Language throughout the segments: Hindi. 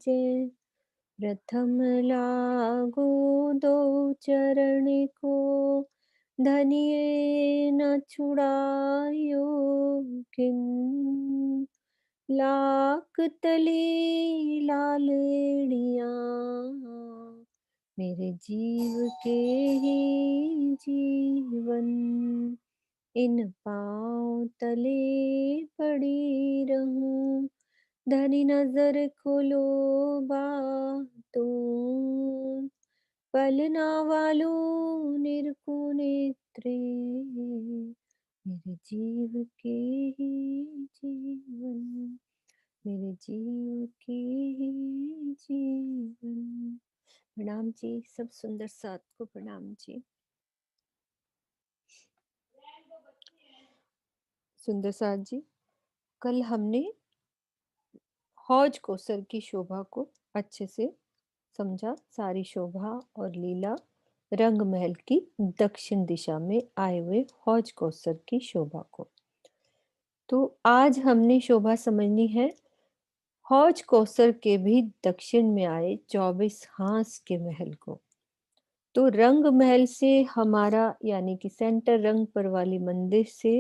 जय। प्रथम लागो दो चरण को, धनिये न छुड़ायो किन। लाख तली लालेड़िया, मेरे जीव के ही जीवन। इन पाँव तले पड़ी रहूं, धनी नजर खोलो बातों। पलना वालों निरखो नेत्रे, मेरे जीव के ही जीवन। मेरे जीव के ही जीवन। प्रणाम जी, सब सुंदर साथ को प्रणाम जी। सुंदर साथ जी, कल हमने हौज कोसर की शोभा को अच्छे से समझा। सारी शोभा और लीला रंग महल की दक्षिण दिशा में आए हुए हौज कोसर की शोभा को। तो आज हमने शोभा समझनी है हौज कोसर के भी दक्षिण में आए 24 हांस के महल को। तो रंग महल से हमारा यानी कि सेंटर रंगपर वाली मंदिर से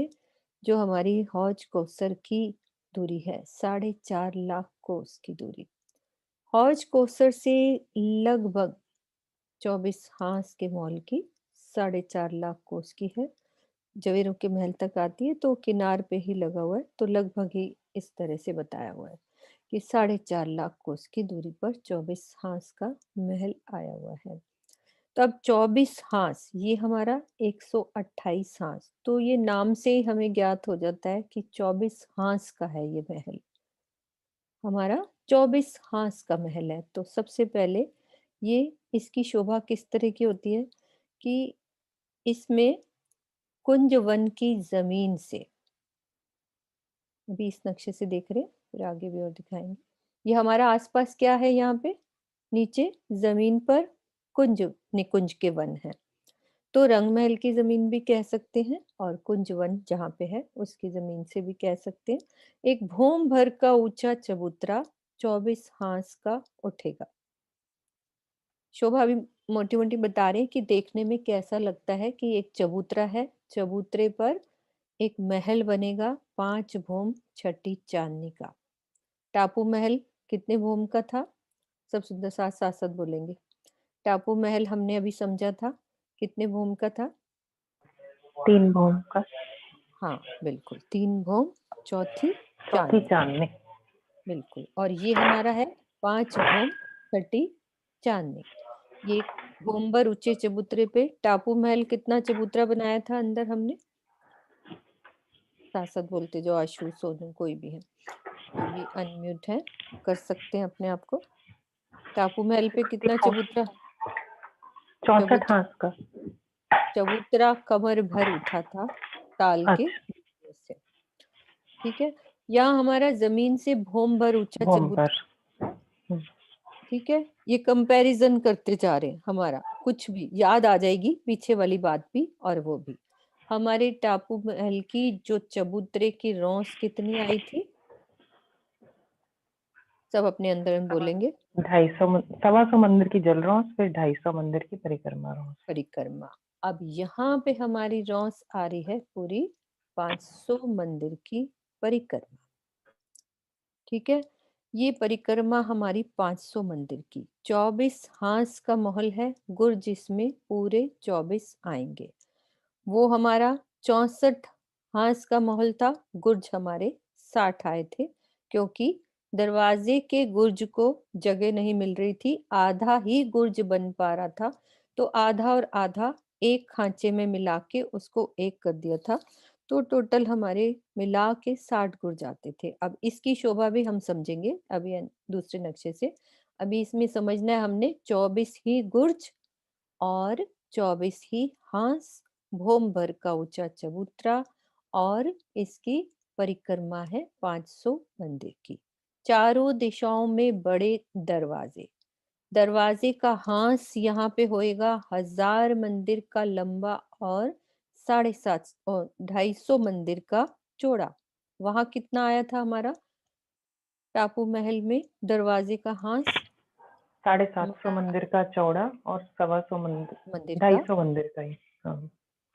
जो हमारी हौज कोसर की दूरी है 4.5 लाख कोस की दूरी। हौज कोसर से लगभग 24 हांस के मॉल की 4.5 लाख कोस की है। जवेरों के महल तक आती है तो किनार पे ही लगा हुआ है, तो लगभग ही इस तरह से बताया हुआ है कि 4.5 लाख कोस की दूरी पर 24 हांस का महल आया हुआ है। तो अब 24 हांस ये हमारा 128 हांस, तो ये नाम से ही हमें ज्ञात हो जाता है कि 24 हांस का है ये महल। हमारा 24 हांस का महल है। तो सबसे पहले ये इसकी शोभा किस तरह की होती है कि इसमें कुंज वन की जमीन से, अभी इस नक्शे से देख रहे हैं फिर आगे भी और दिखाएंगे। ये हमारा आसपास क्या है, यहाँ पे नीचे जमीन पर कुंज निकुंज के वन है। तो रंगमहल की जमीन भी कह सकते हैं और कुंज वन जहाँ पे है उसकी जमीन से भी कह सकते हैं। एक भूम भर का ऊंचा चबूतरा 24 हांस का उठेगा। शोभा भी मोटी मोटी बता रहे हैं कि देखने में कैसा लगता है कि एक चबूतरा है, चबूतरे पर एक महल बनेगा 5 भूम छठी चांदनी का। टापू महल कितने भूम का था? सब सुंदर साथ साथ साथ बोलेंगे। टापू महल हमने अभी समझा था कितने भूम का था? 3 भूम का। हाँ बिल्कुल, 3 भूम चौथी चौथी चांदनी। चांदनी। बिल्कुल, और ये हमारा है 5 भूम छठी चांदनी। ये भूमभर ऊंचे चबूतरे पे टापू महल कितना चबूतरा बनाया था अंदर हमने? साथ साथ बोलते जो आशु सोनू कोई भी है, कोई भी अनम्यूट है कर सकते हैं अपने आप को। टापू महल पे कितना चबूतरा? 64 चबूतरा हांस का। चबूतरा कमर भर उठा था ताल के अच्छा, नीचे से। ठीक है, यहाँ हमारा जमीन से भूम भर ऊंचा भूम पर। चबूतरा। ठीक है, ये कंपैरिजन करते जा रहे हैं, हमारा कुछ भी याद आ जाएगी पीछे वाली बात भी और वो भी। हमारे टापू महल की जो चबूतरे की रौंस कितनी आई थी? सब अपने अंदर में बोलेंगे। 250 125 मंदिर की जल रौंस, फिर 250 मंदिर की परिक्रमा रौंस। परिक्रमा। अब यहाँ पे हमारी रौंस आ रही है पूरी 500 मंदिर की परिक्रमा। ठीक है, ये परिक्रमा हमारी 500 मंदिर की। 24 हांस का महल है, गुर्ज इसमें पूरे 24 आएंगे। वो हमारा 64 हांस का महल था, गुर्ज हमारे 60 आए थे, क्योंकि दरवाजे के गुर्ज को जगह नहीं मिल रही थी, आधा ही गुर्ज बन पा रहा था, तो आधा और आधा एक खांचे में मिला के उसको एक कर दिया था। तो टोटल हमारे मिला के 60 गुर्ज आते थे। अब इसकी शोभा भी हम समझेंगे अभी दूसरे नक्शे से। अभी इसमें समझना है हमने 24 ही गुर्ज और 24 ही हांस, भोम भर का ऊंचा चबूतरा, और इसकी परिक्रमा है 500 मंदिर की। चारों दिशाओं में बड़े दरवाजे। दरवाजे का हांस यहाँ पे होएगा 1000 मंदिर का लंबा और 750 और 250 मंदिर का चौड़ा। वहां कितना आया था हमारा? टापू महल में दरवाजे का हांस 750 हमारा मंदिर का चौड़ा और 125 मंदिर, मंदिर का 250 मंदिर का ही, हाँ,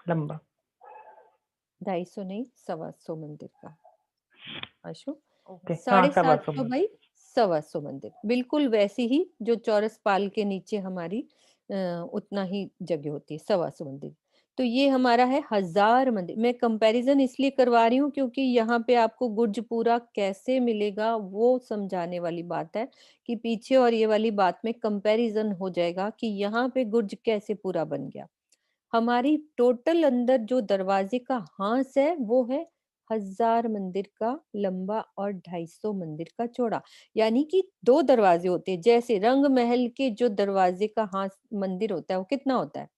लंबा। 250 नहीं 125 मंदिर का आशु। ओके, हाँ, साढ़े सवा सात सौ सौ मंदिर। बाई 125 मंदिर, बिल्कुल वैसी ही जो चौरस पाल के नीचे हमारी उतना ही जगह होती है, 125 मंदिर। तो ये हमारा है 1000 मंदिर। मैं कंपैरिजन इसलिए करवा रही हूँ क्योंकि यहाँ पे आपको गुर्जपुरा कैसे मिलेगा वो समझाने वाली बात है, कि पीछे और ये वाली बात में कंपैरिजन हो जाएगा कि यहाँ पे गुर्ज कैसे पूरा बन गया। हमारी टोटल अंदर जो दरवाजे का हांस है वो है 1000 मंदिर का लंबा और 250 मंदिर का चौड़ा। यानी कि दो दरवाजे होते हैं, जैसे रंग महल के जो दरवाजे का हांस मंदिर होता है वो कितना होता है,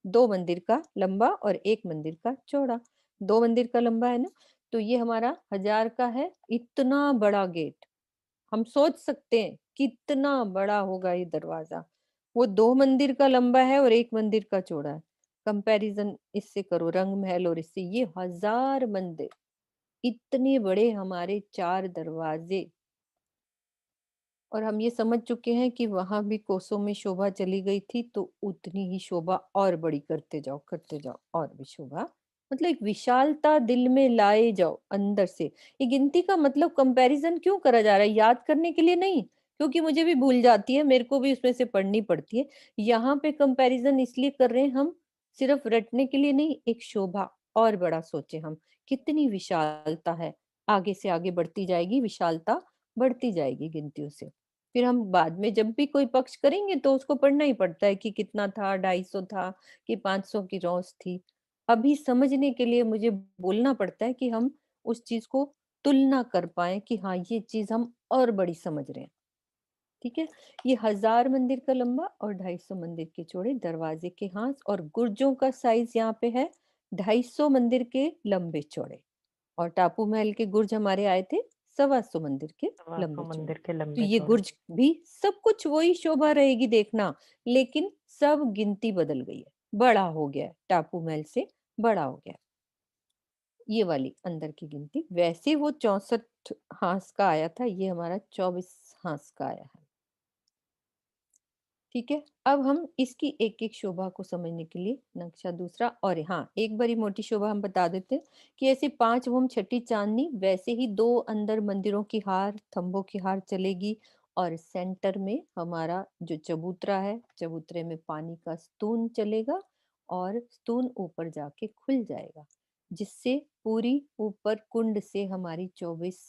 2 मंदिर का लंबा और 1 मंदिर का चौड़ा। 2 मंदिर का लंबा है ना, तो ये हमारा 1000 का है। इतना बड़ा गेट, हम सोच सकते हैं कितना बड़ा होगा ये दरवाजा। वो 2 मंदिर का लंबा है और 1 मंदिर का चौड़ा है। कंपैरिजन इससे करो, रंग महल और इससे, ये 1000 मंदिर, इतने बड़े हमारे 4 दरवाजे। और हम ये समझ चुके हैं कि वहां भी कोसों में शोभा चली गई थी, तो उतनी ही शोभा और बड़ी करते जाओ और भी शोभा, मतलब एक विशालता दिल में लाए जाओ अंदर से। ये गिनती का मतलब कंपैरिजन क्यों करा जा रहा है, याद करने के लिए नहीं, क्योंकि मुझे भी भूल जाती है, मेरे को भी उसमें से पढ़नी पड़ती है। यहाँ पे कंपैरिजन इसलिए कर रहे हैं हम, सिर्फ रटने के लिए नहीं, एक शोभा और बड़ा सोचे हम, कितनी विशालता है, आगे से आगे बढ़ती जाएगी विशालता, बढ़ती जाएगी गिनतियों से। फिर हम बाद में जब भी कोई पक्ष करेंगे तो उसको पढ़ना ही पड़ता है कि कितना था, 250 था कि 500 की रौस थी। अभी समझने के लिए मुझे बोलना पड़ता है कि हम उस चीज को तुलना कर पाए कि हाँ ये चीज हम और बड़ी समझ रहे हैं। ठीक है। ये 1000 मंदिर का लंबा और 250 मंदिर के चौड़े दरवाजे के हांस, और गुर्जों का साइज यहाँ पे है 250 मंदिर के लंबे चौड़े। और टापू महल के गुर्ज हमारे आए थे 125 मंदिर के 125 लंबे चौड़े। मंदिर के तो लंबे ये चौड़े। गुर्ज भी सब कुछ वही शोभा रहेगी देखना, लेकिन सब गिनती बदल गई है, बड़ा हो गया है, टापू महल से बड़ा हो गया है। ये वाली अंदर की गिनती, वैसे वो 64 हांस का आया था, ये हमारा 24 हांस का आया है। ठीक है। अब हम इसकी एक एक शोभा को समझने के लिए नक्शा दूसरा, और हाँ एक बड़ी मोटी शोभा हम बता देते हैं कि ऐसे 5 छठी चांदनी, वैसे ही 2 अंदर मंदिरों की हार, थंबों की हार चलेगी, और सेंटर में हमारा जो चबूतरा है, चबूतरे में पानी का स्तून चलेगा, और स्तून ऊपर जाके खुल जाएगा, जिससे पूरी ऊपर कुंड से हमारी 24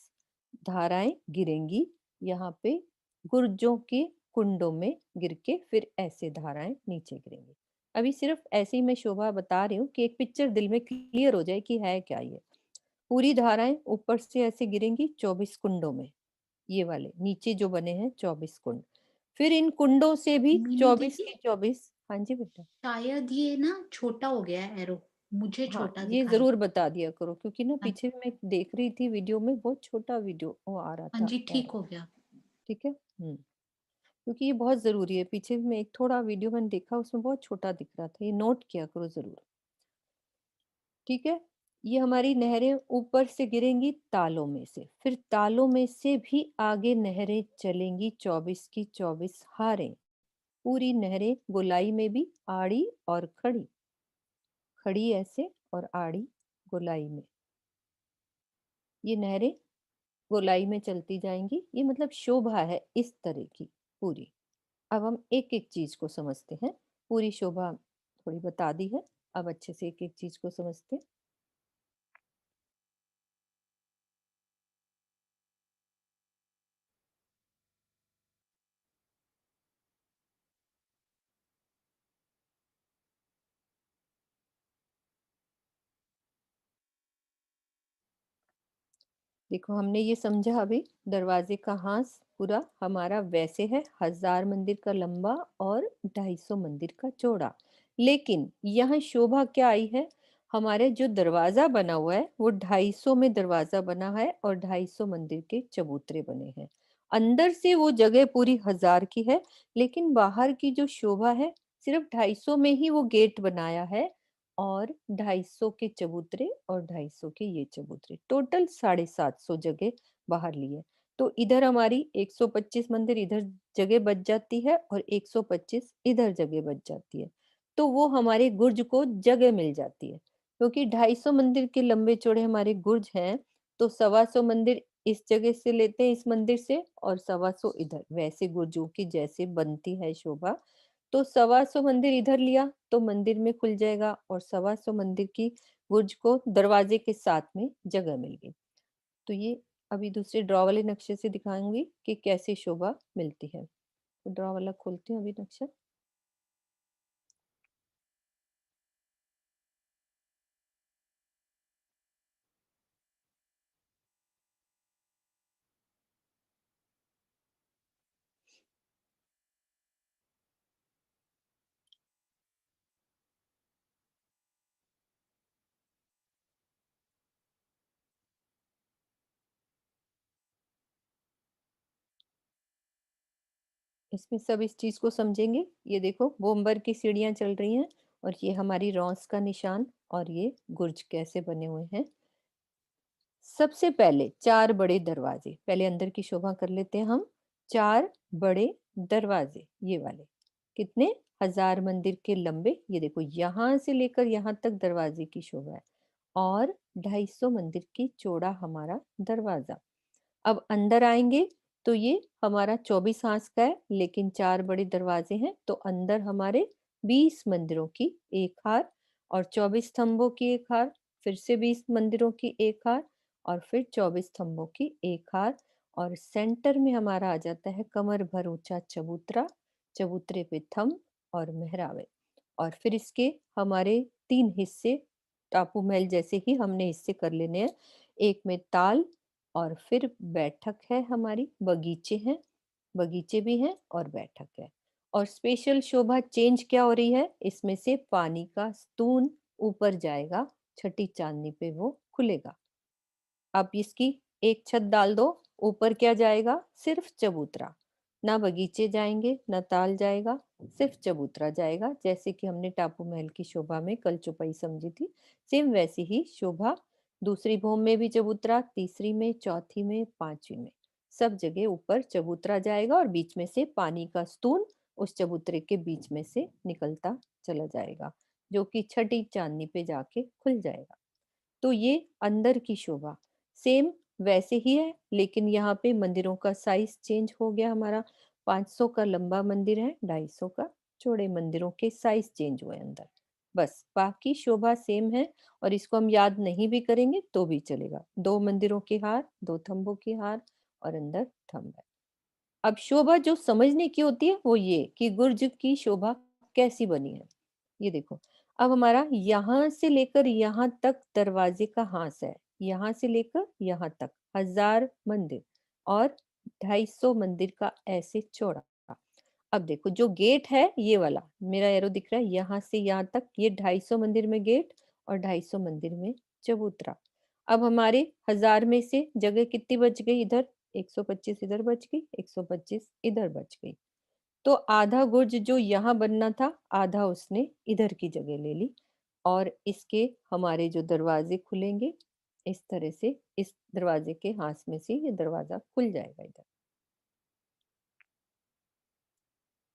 धाराएं गिरेंगी यहाँ पे, गुर्जों के कुंडों में गिर के फिर ऐसे धाराएं नीचे गिरेंगी। अभी सिर्फ ऐसे ही मैं शोभा बता रही हूँ कि एक पिक्चर दिल में क्लियर हो जाए कि है क्या ये। पूरी धाराएं ऊपर से ऐसे गिरेंगी 24 कुंडों में, ये वाले नीचे जो बने हैं 24 कुंड, फिर इन कुंडों से भी मीनू 24 दीदी, की 24। हाँ जी बेटा। शायद ये ना छोटा हो गया है एरो, मुझे हाँ छोटा ये दिखाई। जरूर बता दिया करो, क्योंकि ना हाँ। पीछे भी मैं देख रही थी वीडियो में, बहुत छोटा वीडियो वो आ रहा हाँ था जी, ठीक एरो। हो गया। ठीक है। क्योंकि ये बहुत जरूरी है, पीछे भी मैं एक थोड़ा वीडियो मैंने देखा उसमें बहुत छोटा दिख रहा था, ये नोट किया करो जरूर। ठीक है। ये हमारी नहरें ऊपर से गिरेंगी तालों में से, फिर तालों में से भी आगे नहरें चलेंगी 24 की 24 हारें, पूरी नहरें गोलाई में भी, आड़ी और खड़ी, खड़ी ऐसे और आड़ी गोलाई में, ये नहरें गोलाई में चलती जाएंगी। ये मतलब शोभा है इस तरह की पूरी। अब हम एक एक चीज को समझते हैं, पूरी शोभा थोड़ी बता दी है, अब अच्छे से एक एक चीज को समझते हैं। देखो हमने ये समझा अभी, दरवाजे का हांस पूरा हमारा वैसे है, 1000 मंदिर का लंबा और 250 मंदिर का चौड़ा। लेकिन यहाँ शोभा क्या आई है, हमारे जो दरवाजा बना हुआ है वो 250 में दरवाजा बना है, और 250 मंदिर के चबूतरे बने हैं। अंदर से वो जगह पूरी 1000 की है, लेकिन बाहर की जो शोभा है सिर्फ 250 में ही वो गेट बनाया है, और 250 के चबूतरे और 250 के ये चबूतरे, टोटल 750 जगह बाहर ली है। तो इधर हमारी 125 मंदिर इधर जगह बच जाती है और 125 इधर जगह बच जाती है। तो वो हमारे गुर्ज को जगह मिल जाती है। क्योंकि 250 मंदिर के लंबे चौड़े हमारे गुर्ज हैं, तो 125 मंदिर इस जगह से लेते हैं इस मंदिर से और 125 इधर। वैसे गुर्जों की जैसे बनती है शोभा, तो 125 मंदिर इधर लिया तो मंदिर में खुल जाएगा और 125 मंदिर की गुर्ज को दरवाजे के साथ में जगह मिल गई। तो ये अभी दूसरे ड्रॉ वाले नक्शे से दिखाऊंगी कि कैसे शोभा मिलती है। तो ड्रॉ वाला खोलती हूँ अभी नक्शा। इसमें सब इस चीज को समझेंगे। ये देखो बोम्बर की सीढ़ियां चल रही हैं और ये हमारी रॉस का निशान और ये गुर्ज कैसे बने हुए हैं। सबसे पहले चार बड़े दरवाजे, पहले अंदर की शोभा कर लेते हैं हम। चार बड़े दरवाजे ये वाले, कितने, 1000 मंदिर के लंबे। ये देखो यहां से लेकर यहां तक दरवाजे की शोभा है और 250 मंदिर की चौड़ा हमारा दरवाजा। अब अंदर आएंगे तो ये हमारा 24 हांस का है, लेकिन चार बड़े दरवाजे हैं तो अंदर हमारे 20 मंदिरों की एक हार और 24 स्तंभों की एक हार, फिर से 20 मंदिरों की एक हार और फिर 24 स्तंभों की एक हार। और सेंटर में हमारा आ जाता है कमर भर ऊंचा चबूतरा, चबूतरे पे थंब और मेहरावे। और फिर इसके हमारे तीन हिस्से, टापू महल जैसे ही हमने हिस्से कर लेने हैं। एक में ताल और फिर बैठक है हमारी, बगीचे हैं, बगीचे भी हैं और बैठक है। और स्पेशल शोभा चेंज क्या हो रही है, इसमें से पानी का स्तून ऊपर जाएगा, छठी चांदनी पे वो खुलेगा। आप इसकी एक छत डाल दो, ऊपर क्या जाएगा, सिर्फ चबूतरा। ना बगीचे जाएंगे ना ताल जाएगा, सिर्फ चबूतरा जाएगा। जैसे कि हमने टापू महल की शोभा में कल चौपाई समझी थी, सेम वैसी ही शोभा दूसरी भूमि में भी चबूतरा, तीसरी में, चौथी में, पांचवी में, सब जगह ऊपर चबूतरा जाएगा और बीच में से पानी का स्तून उस चबूतरे के बीच में से निकलता चला जाएगा, जो कि छठी चांदनी पे जाके खुल जाएगा। तो ये अंदर की शोभा सेम वैसे ही है, लेकिन यहाँ पे मंदिरों का साइज चेंज हो गया हमारा। 500 का लंबा मंदिर है, 250 का चौड़े, मंदिरों के साइज चेंज हुए अंदर। बस बाकी शोभा सेम है और इसको हम याद नहीं भी करेंगे तो भी चलेगा। दो मंदिरों की हार, दो थंबों की हार और अंदर थंब है। अब शोभा जो समझने की होती है वो ये कि गुर्ज की शोभा कैसी बनी है। ये देखो, अब हमारा यहां से लेकर यहां तक दरवाजे का हांस है, यहां से लेकर यहां तक 1000 मंदिर और 250 मंदिर का ऐसे चौड़ा। अब देखो जो गेट है ये वाला मेरा एरो दिख रहा है, यहाँ से यहाँ तक ये 250 मंदिर में गेट और 250 मंदिर में चबूतरा। अब हमारे 1000 में से जगह कितनी बच गई, इधर 125 इधर बच गई, 125 इधर बच गई। तो आधा गुर्ज जो यहाँ बनना था आधा उसने इधर की जगह ले ली और इसके हमारे जो दरवाजे खुलेंगे इस तरह से, इस दरवाजे के हाथ में से ये दरवाजा खुल जाएगा इधर।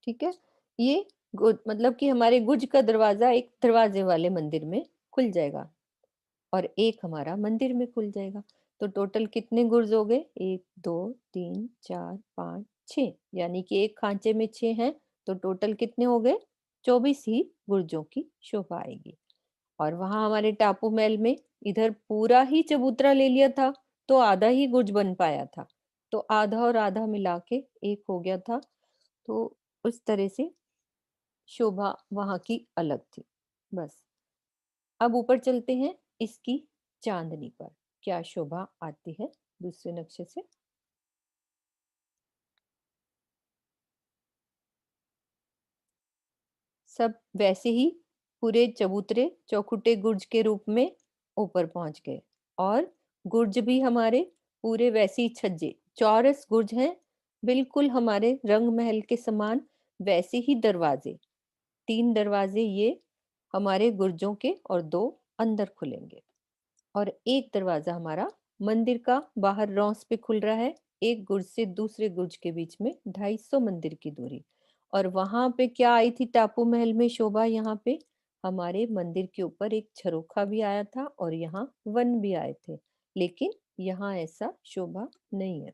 ठीक है, ये मतलब कि हमारे गुर्ज का दरवाजा एक दरवाजे वाले मंदिर में खुल जाएगा और एक हमारा मंदिर में खुल जाएगा। तो टोटल कितने गुर्ज हो गए, 1 2 3 4 5 6, यानी कि एक खांचे में 6 हैं तो टोटल कितने हो गए, 24 ही गुर्जों की शोभा आएगी। और वहां हमारे टापू महल में इधर पूरा ही चबूतरा ले लिया था तो आधा ही गुर्ज बन पाया था, तो आधा और आधा मिला के एक हो गया था। तो उस तरह से शोभा वहां की अलग थी। बस अब ऊपर चलते हैं, इसकी चांदनी पर क्या शोभा आती है दूसरे नक्शे से। सब वैसे ही पूरे चबूतरे चौखुटे गुर्ज के रूप में ऊपर पहुंच गए और गुर्ज भी हमारे पूरे वैसे ही छज्जे चौरस गुर्ज हैं, बिल्कुल हमारे रंग महल के समान। वैसे ही दरवाजे, तीन दरवाजे ये हमारे गुर्जों के और दो अंदर खुलेंगे और एक दरवाजा हमारा मंदिर का बाहर रौस पे खुल रहा है, एक गुर्ज से दूसरे गुर्ज के बीच में 250 मंदिर की दूरी। और वहां पे क्या आई थी टापू महल में शोभा? यहाँ पे हमारे मंदिर के ऊपर एक झरोखा भी आया था और यहाँ वन भी आए थे, लेकिन यहाँ ऐसा शोभा नहीं है।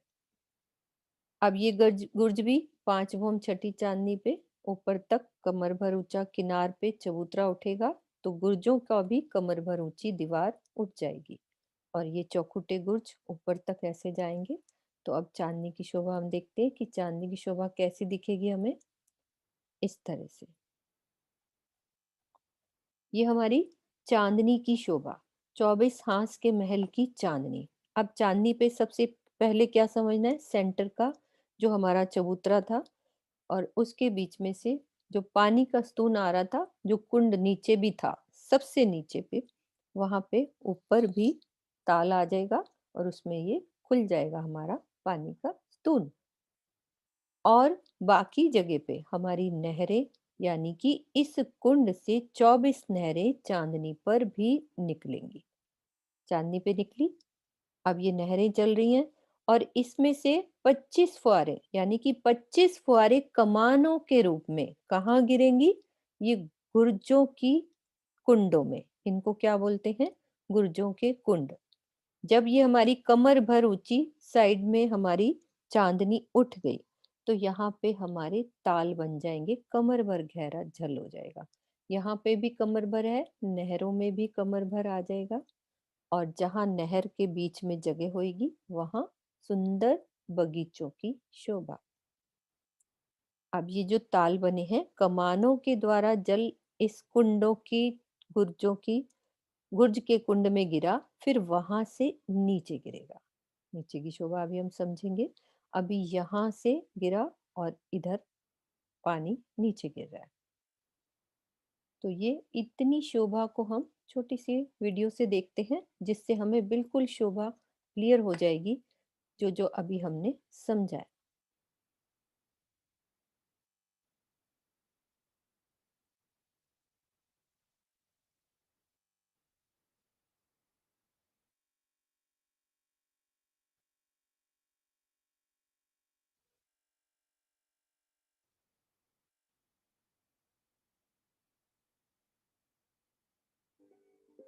अब ये गुर्ज गुर्ज भी 5 भौम छठी चांदनी पे ऊपर तक कमर भर ऊंचा किनार पे चबूतरा उठेगा, तो गुर्जों का भी कमर भर ऊंची दीवार उठ जाएगी और ये चौखुटे गुर्ज ऊपर तक ऐसे जाएंगे। तो अब चांदनी की शोभा हम देखते हैं कि चांदनी की शोभा कैसी दिखेगी हमें, इस तरह से। ये हमारी चांदनी की शोभा, 24 हांस के महल की चांदनी। अब चांदनी पे सबसे पहले क्या समझना है? सेंटर का जो हमारा चबूतरा था और उसके बीच में से जो पानी का स्तून आ रहा था, जो कुंड नीचे भी था, सबसे नीचे पे, वहां पे ऊपर भी ताल आ जाएगा और उसमें ये खुल जाएगा हमारा पानी का स्तून। और बाकी जगह पे हमारी नहरें, यानी कि इस कुंड से 24 नहरें चांदनी पर भी निकलेंगी। चांदनी पे निकली, अब ये नहरें चल रही हैं और इसमें से 25 फुहारे, यानी कि 25 फुहारे कमानों के रूप में कहाँ गिरेंगी? ये गुर्जों की कुंडों में। इनको क्या बोलते हैं? गुर्जों के कुंड। जब ये हमारी कमर भर ऊंची साइड में हमारी चांदनी उठ गई, तो यहाँ पे हमारे ताल बन जाएंगे, कमर भर गहरा जल हो जाएगा। यहाँ पे भी कमर भर है, नहरों में भी कमर भर आ जाएगा और जहाँ नहर के बीच में जगह होगी वहां सुंदर बगीचों की शोभा। अब ये जो ताल बने हैं, कमानों के द्वारा जल इस कुंडों की, गुर्जों की, गुर्ज के कुंड में गिरा, फिर वहां से नीचे गिरेगा। नीचे की शोभा अभी हम समझेंगे। अभी यहाँ से गिरा और इधर पानी नीचे गिर रहा है। तो ये इतनी शोभा को हम छोटी सी वीडियो से देखते हैं, जिससे हमें बिल्कुल शोभा क्लियर हो जाएगी, जो जो अभी हमने समझा है।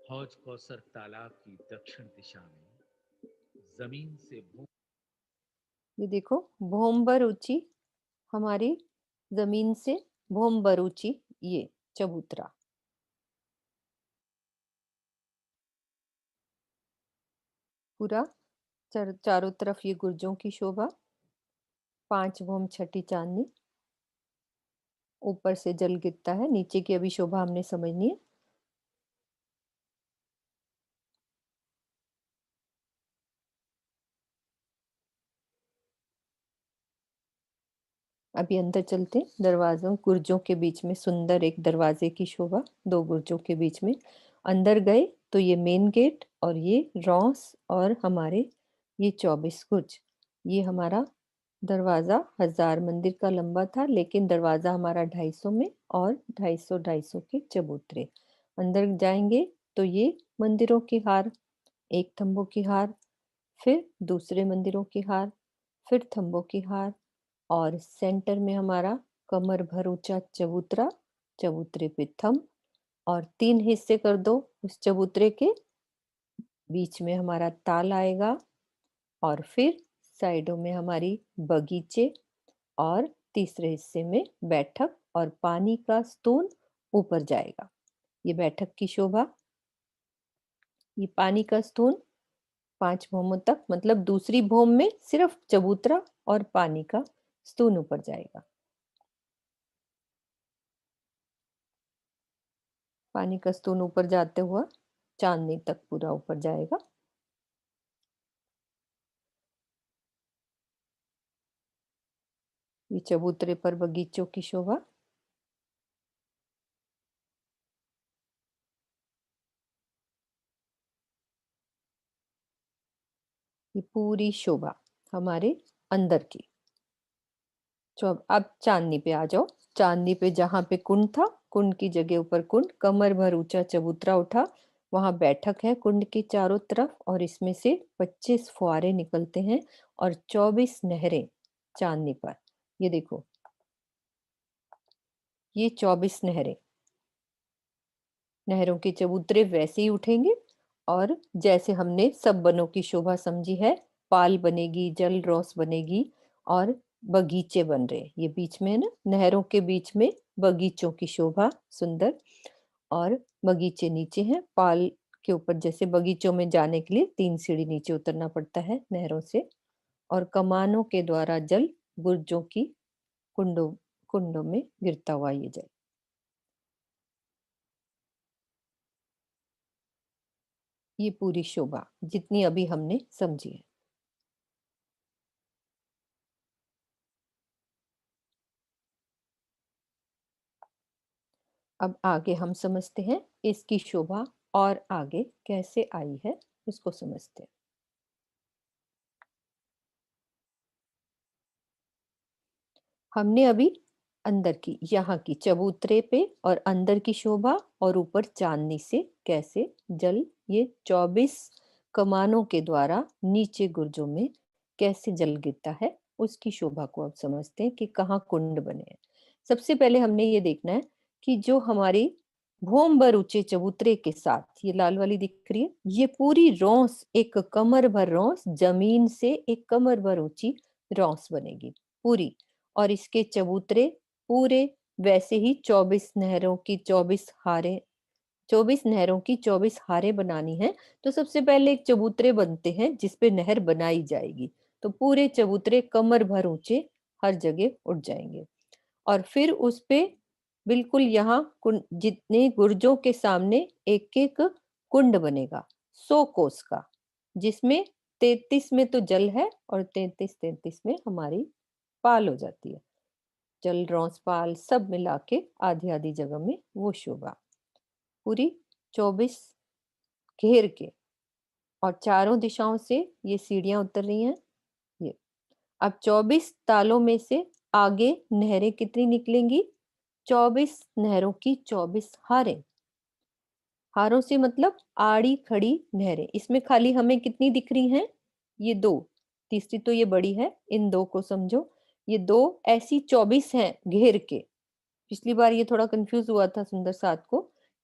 हौज कौसर तालाब की दक्षिण दिशा में जमीन से भू ये देखो, भोमबर ऊंची हमारी जमीन से, भोमबर ऊंची ये चबूतरा। पूरा चारों तरफ ये गुर्जों की शोभा, 5 भौम छठी चांदनी, ऊपर से जल गिरता है, नीचे की अभी शोभा हमने समझनी है। अभी अंदर चलते हैं। दरवाजों गुर्जों के बीच में सुंदर एक दरवाजे की शोभा, 2 गुर्जों के बीच में। अंदर गए तो ये मेन गेट और ये रॉस और हमारे ये 24 गुर्ज। ये हमारा दरवाजा 1000 मंदिर का लंबा था, लेकिन दरवाजा हमारा 250 में और 250 के चबूतरे। अंदर जाएंगे तो ये मंदिरों की हार, एक थंबों की हार, फिर दूसरे मंदिरों की हार, फिर थंबों की हार और सेंटर में हमारा कमर भर ऊंचा चबूतरा, चबूतरे पे थंब और 3 हिस्से कर दो उस चबूतरे के। बीच में हमारा ताल आएगा और फिर साइडों में हमारी बगीचे और तीसरे हिस्से में बैठक और पानी का स्तून ऊपर जाएगा। ये बैठक की शोभा, ये पानी का स्तून 5 भौमों तक, मतलब दूसरी भौम में सिर्फ चबूतरा और पानी का स्तून ऊपर जाएगा। पानी का स्तून ऊपर जाते हुआ चांदनी तक पूरा ऊपर जाएगा। ये चबूतरे पर बगीचों की शोभा, ये पूरी शोभा हमारे अंदर की। अब चांदनी पे आ जाओ। चांदनी पे जहां पे कुंड था, कुंड की जगह ऊपर कुंड, कमर भर ऊंचा चबूतरा उठा, वहां बैठक है कुंड के चारों तरफ और इसमें से 25 फुहारे निकलते हैं और 24 नहरें चांदनी पर। ये देखो, ये 24 नहरें, नहरों के चबूतरे वैसे ही उठेंगे और जैसे हमने सब बनों की शोभा समझी है, पाल बनेगी, जल रौस बनेगी और बगीचे बन रहे। ये बीच में है ना, नहरों के बीच में बगीचों की शोभा सुंदर, और बगीचे नीचे हैं। पाल के ऊपर, जैसे बगीचों में जाने के लिए 3 सीढ़ी नीचे उतरना पड़ता है नहरों से, और कमानों के द्वारा जल बुर्जों की कुंडों कुंडों में गिरता हुआ ये जल। ये पूरी शोभा जितनी अभी हमने समझी है। अब आगे हम समझते हैं इसकी शोभा और आगे कैसे आई है, उसको समझते हैं। हमने अभी अंदर की, यहाँ की चबूतरे पे और अंदर की शोभा और ऊपर चांदनी से कैसे जल, ये 24 कमानों के द्वारा नीचे गुर्जों में कैसे जल गिरता है, उसकी शोभा को अब समझते हैं कि कहाँ कुंड बने हैं। सबसे पहले हमने ये देखना है कि जो हमारी भूम भर ऊंचे चबूतरे के साथ ये लाल वाली दिख रही है, ये पूरी रौंस, एक कमर भर रौंस, जमीन से एक कमर भर ऊंची रौंस बनेगी पूरी। और इसके चबूतरे पूरे वैसे ही 24 नहरों की 24 हारे, 24 नहरों की 24 हारे बनानी है। तो सबसे पहले एक चबूतरे बनते हैं जिसपे नहर बनाई जाएगी, तो पूरे चबूतरे कमर भर ऊंचे हर जगह उठ जाएंगे। और फिर उस पे बिल्कुल यहाँ जितने गुर्जों के सामने एक एक कुंड बनेगा 100 कोस का, जिसमें 33 में तो जल है और 33 में हमारी पाल हो जाती है। जल रौंस पाल सब मिला के आधी आधी जगह में वो शोभा पूरी 24 घेर के, और चारों दिशाओं से ये सीढ़ियां उतर रही हैं। ये अब 24 तालों में से आगे नहरें कितनी निकलेंगी, 24 नहरों की 24 हारें। हारों से मतलब आड़ी खड़ी नहरें। इसमें खाली हमें कितनी दिख रही हैं, ये दो, तीसरी तो ये बड़ी है, इन दो को समझो। ये दो ऐसी 24 हैं घेर के। पिछली बार ये थोड़ा कंफ्यूज हुआ था सुंदर साथ को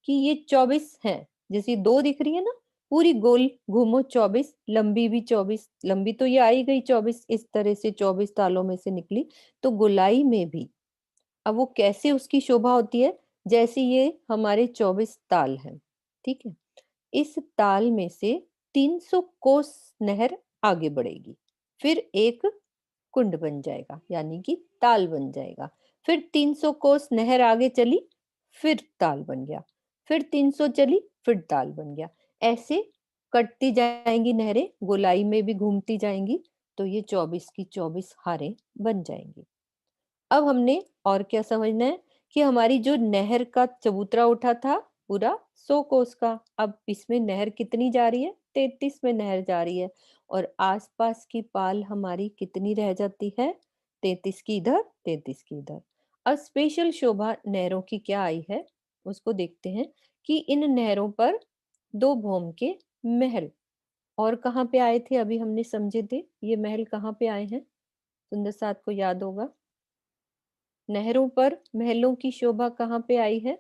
कि ये 24 हैं, जैसे दो दिख रही है ना, पूरी गोल घूमो 24, लंबी भी 24, लंबी तो ये आई गई 24, इस तरह से 24 तालों में से निकली। तो गोलाई में भी अब वो कैसे उसकी शोभा होती है, जैसे ये हमारे 24 ताल हैं, ठीक है। इस ताल में से 300 कोस नहर आगे बढ़ेगी, फिर एक कुंड बन जाएगा, यानी कि ताल बन जाएगा। फिर 300 कोस नहर आगे चली, फिर ताल बन गया, फिर 300 चली, फिर ताल बन गया। ऐसे कटती जाएंगी नहरें, गोलाई में भी घूमती जाएंगी, तो ये 24 की 24 हारें बन जाएंगी। अब हमने और क्या समझना है कि हमारी जो नहर का चबूतरा उठा था पूरा 100 कोस का, अब इसमें नहर कितनी जा रही है, 33 में नहर जा रही है, और आसपास की पाल हमारी कितनी रह जाती है, 33 की इधर, 33 की इधर। अब स्पेशल शोभा नहरों की क्या आई है, उसको देखते हैं कि इन नहरों पर दो भौम के महल और कहाँ पे आए थे, अभी हमने समझे थे ये महल कहाँ पे आए हैं, सुंदर साथ को याद होगा। नहरों पर महलों की शोभा कहाँ पे आई है,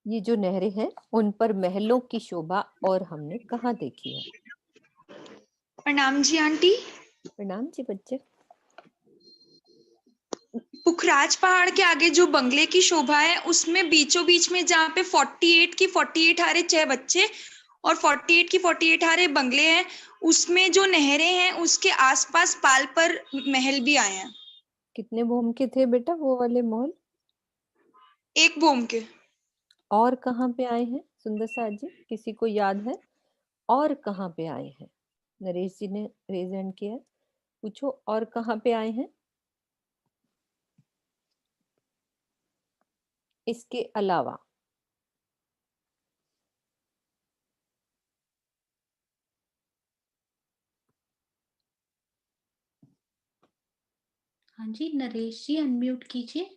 ये जो नहरें हैं उन पर महलों की शोभा और हमने कहाँ देखी है। प्रणाम जी आंटी। प्रणाम जी बच्चे। पुखराज पहाड़ के आगे जो बंगले की शोभा है उसमें बीचों बीच में जहाँ पे 48 की 48 हारे 6 बच्चे और 48 की 48 हारे बंगले हैं, उसमें जो नहरें हैं उसके आसपास पाल पर महल भी आए हैं। कितने भूम के थे बेटा वो वाले महल, एक बोम के। और कहाँ पे आए हैं सुंदर साथ जी, किसी को याद है और कहाँ पे आए हैं। नरेश जी ने रेज हैंड किया है, पूछो और कहाँ पे आए हैं इसके अलावा। हाँ जी, नरेश जी अनम्यूट कीजिए।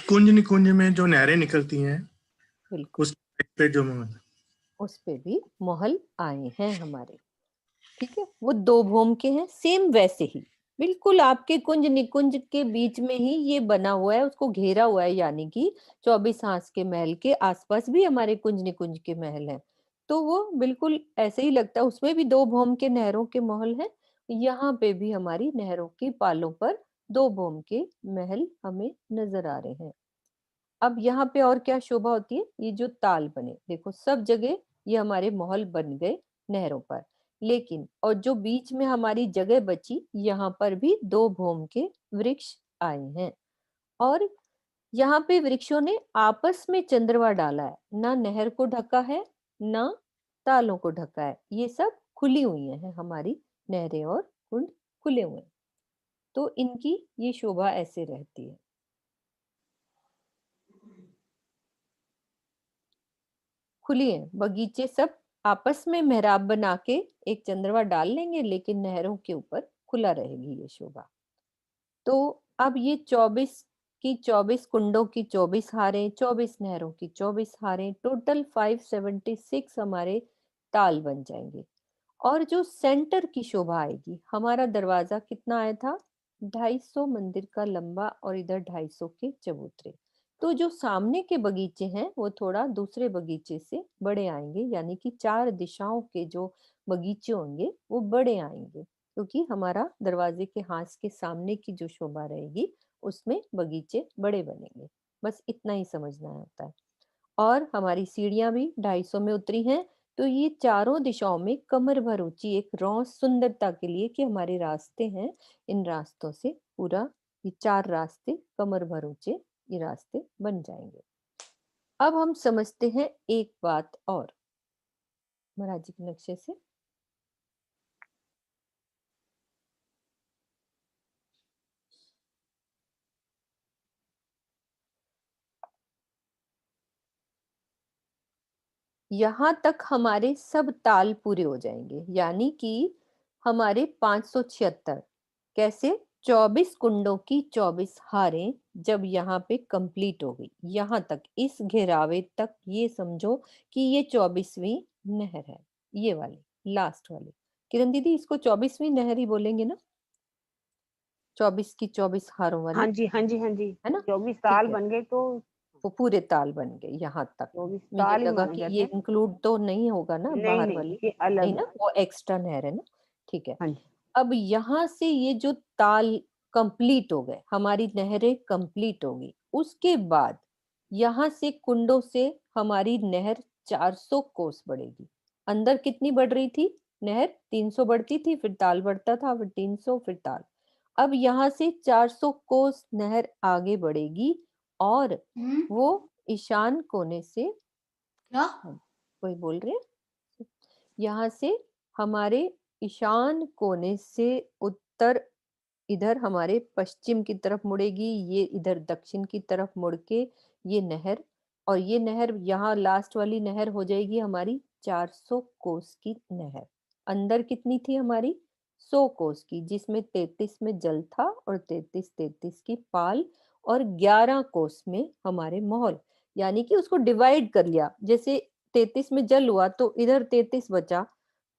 कुंज निकुंज में जो नहरें निकलती हैं बिल्कुल, उस पे जो उस पे भी महल आए हैं हमारे। ठीक है, वो दो भौम के हैं, सेम वैसे ही बिल्कुल आपके कुंज निकुंज के बीच में ही ये बना हुआ है, उसको घेरा हुआ है, यानी कि 24 हांस के महल के आसपास भी हमारे कुंज निकुंज के महल हैं। तो वो बिल्कुल ऐसे ही लगता है, उसमें भी दो भौम के नहरों के महल हैं। यहाँ पे भी हमारी नहरों की पालों पर दो भौम के महल हमें नजर आ रहे हैं। अब यहाँ पे और क्या शोभा होती है, ये जो ताल बने, देखो सब जगह ये हमारे महल बन गए नहरों पर, लेकिन और जो बीच में हमारी जगह बची, यहाँ पर भी दो भौम के वृक्ष आए हैं। और यहाँ पे वृक्षों ने आपस में चंद्रमा डाला है, ना नहर को ढका है ना तालों को ढका है, ये सब खुली हुई हैं हमारी नहरें और कुंड खुले हुए हैं। तो इनकी ये शोभा ऐसे रहती है। खुली है, बगीचे सब आपस में मेहराब बना के एक चंद्रमा डाल लेंगे, लेकिन नहरों के ऊपर खुला रहेगी ये शोभा। तो अब ये 24 कुंडों की 24 हारें, 24 नहरों की 24 हारें, टोटल 576 हमारे ताल बन जाएंगे। और जो सेंटर की शोभा आएगी, हमारा दरवाजा कितना आया था, 250 मंदिर का लंबा और इधर 250 के चबूतरे। तो जो सामने के बगीचे हैं वो थोड़ा दूसरे बगीचे से बड़े आएंगे, यानी कि 4 दिशाओं के जो बगीचे होंगे वो बड़े आएंगे, क्योंकि हमारा दरवाजे के हाथ के सामने की जो शोभा रहेगी उसमें बगीचे बड़े बनेंगे। बस इतना ही समझना होता है। और हमारी सीढ़ियां भी 250 में उतरी हैं। तो ये चारों दिशाओं में कमर भर ऊंची एक रौंद सुंदरता के लिए कि हमारे रास्ते हैं, इन रास्तों से पूरा ये 4 रास्ते कमर भर ऊंचे ये रास्ते बन जाएंगे। अब हम समझते हैं एक बात और महाराज जी के नक्शे से। यहां तक हमारे सब ताल पूरे हो जाएंगे, यानी कि हमारे 576 कैसे 24 कुंडों की 24 हारें जब यहाँ पे कंप्लीट हो गई, यहाँ तक इस घेरावे तक, ये समझो कि ये 24वीं नहर है, ये वाली लास्ट वाली। किरण दीदी इसको 24वीं नहर ही बोलेंगे ना, 24 की 24 हारों हाँ वाली, जी, हाँ जी, हाँ जी। है ना? 24 ठीक साल है, बन गए तो वो पूरे ताल बन गए यहाँ तक। 24 मुझे साल ही लगा माने कि जाते ये हैं। इंक्लूड तो नहीं होगा ना नहीं, बाहर नहीं, वाली, ये नहीं अलग ना, है। वो एक्स्ट्रा नहर है ना। ठीक है, हाँ जी। अब यहाँ से ये जो ताल कंप्लीट हो गए, हमारी नहरें कंप्लीट होगी, उसके बाद यहाँ से कुंडों से हमारी नहर 400 कोस बढ़ेगी। अंदर कितनी बढ़ रही थी नहर, 300 बढ़ती थी, फिर ताल बढ़ता था, फिर 300, फिर ताल। अब यहाँ से 400 कोस नहर आगे बढ़ेगी और वो ईशान कोने से, क्या? कोई बोल रहे हैं, यहाँ से हमारे ईशान कोने से उत्तर इधर हमारे पश्चिम की तरफ मुड़ेगी, ये इधर दक्षिण की तरफ मुड़ के ये नहर, और ये नहर यहाँ लास्ट वाली नहर हो जाएगी हमारी 400 कोस की नहर। अंदर कितनी थी हमारी, 100 कोस की, जिसमें 33 में जल था और 33 की पाल, और 11 कोस में हमारे महल, यानी कि उसको डिवाइड कर लिया, जैसे 33 में जल हुआ तो इधर 33 बचा,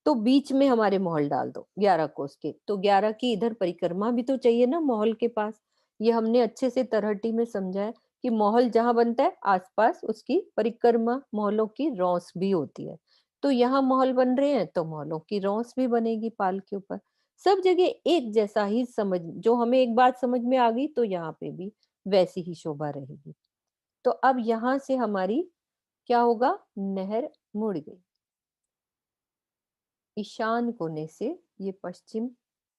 तो बीच में हमारे महल डाल दो 11 कोस के, तो 11 की इधर परिक्रमा भी तो चाहिए ना महल के पास। ये हमने अच्छे से तरहटी में समझा है कि महल जहां बनता है आसपास उसकी परिक्रमा महलों की रौस भी होती है। तो यहाँ महल बन रहे हैं तो महलों की रौस भी बनेगी पाल के ऊपर। सब जगह एक जैसा ही समझ, जो हमें एक बात समझ में आ गई तो यहाँ पे भी वैसी ही शोभा रहेगी। तो अब यहाँ से हमारी क्या होगा, नहर मुड़ गई ईशान कोने से, ये पश्चिम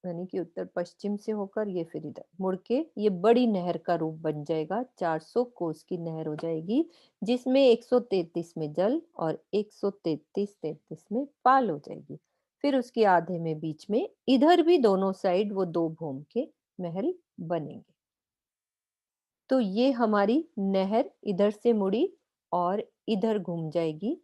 यानी कि उत्तर पश्चिम से होकर ये फिर इधर मुड़ के ये बड़ी नहर का रूप बन जाएगा, 400 कोस की नहर हो जाएगी, जिसमें 133 में जल और 133 में पाल हो जाएगी। फिर उसके आधे में बीच में इधर भी दोनों साइड वो दो भौम के महल बनेंगे। तो ये हमारी नहर इधर से मुड़ी और इधर घूम जाएगी,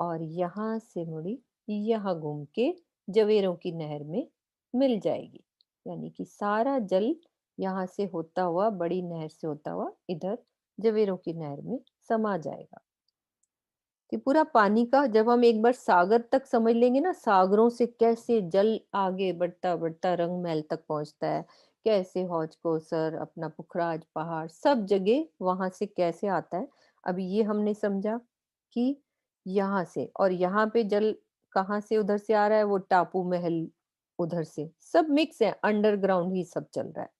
और यहाँ से मुड़ी यहाँ घूम के जवेरों की नहर में मिल जाएगी। यानी कि सारा जल यहाँ से होता हुआ, बड़ी नहर से होता हुआ इधर जवेरों की नहर में समा जाएगा। कि पूरा पानी का जब हम एक बार सागर तक समझ लेंगे ना, सागरों से कैसे जल आगे बढ़ता बढ़ता रंग महल तक पहुंचता है, कैसे हौज कोसर, अपना पुखराज पहाड़, सब जगह वहां से कैसे आता है। अभी ये हमने समझा कि यहाँ से, और यहाँ पे जल कहाँ से उधर से आ रहा है, वो टापू महल उधर से, सब मिक्स है, अंडरग्राउंड ही सब चल रहा है।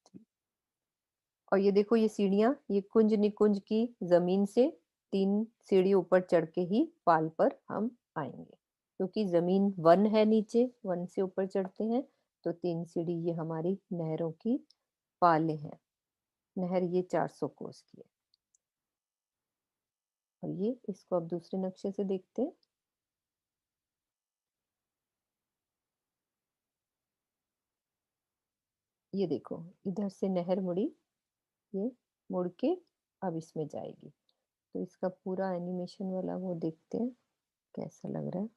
और ये देखो ये सीढ़ियां, ये कुंज निकुंज की जमीन से 3 सीढ़ी ऊपर चढ़ के ही पाल पर हम आएंगे, क्योंकि जमीन वन है, नीचे वन से ऊपर चढ़ते हैं तो 3 सीढ़ी ये हमारी नहरों की पाले हैं। नहर ये 400 कोस की है। और ये इसको अब दूसरे नक्शे से देखते हैं। ये देखो इधर से नहर मुड़ी, ये मुड़ के अब इसमें जाएगी। तो इसका पूरा एनिमेशन वाला वो देखते हैं कैसा लग रहा है।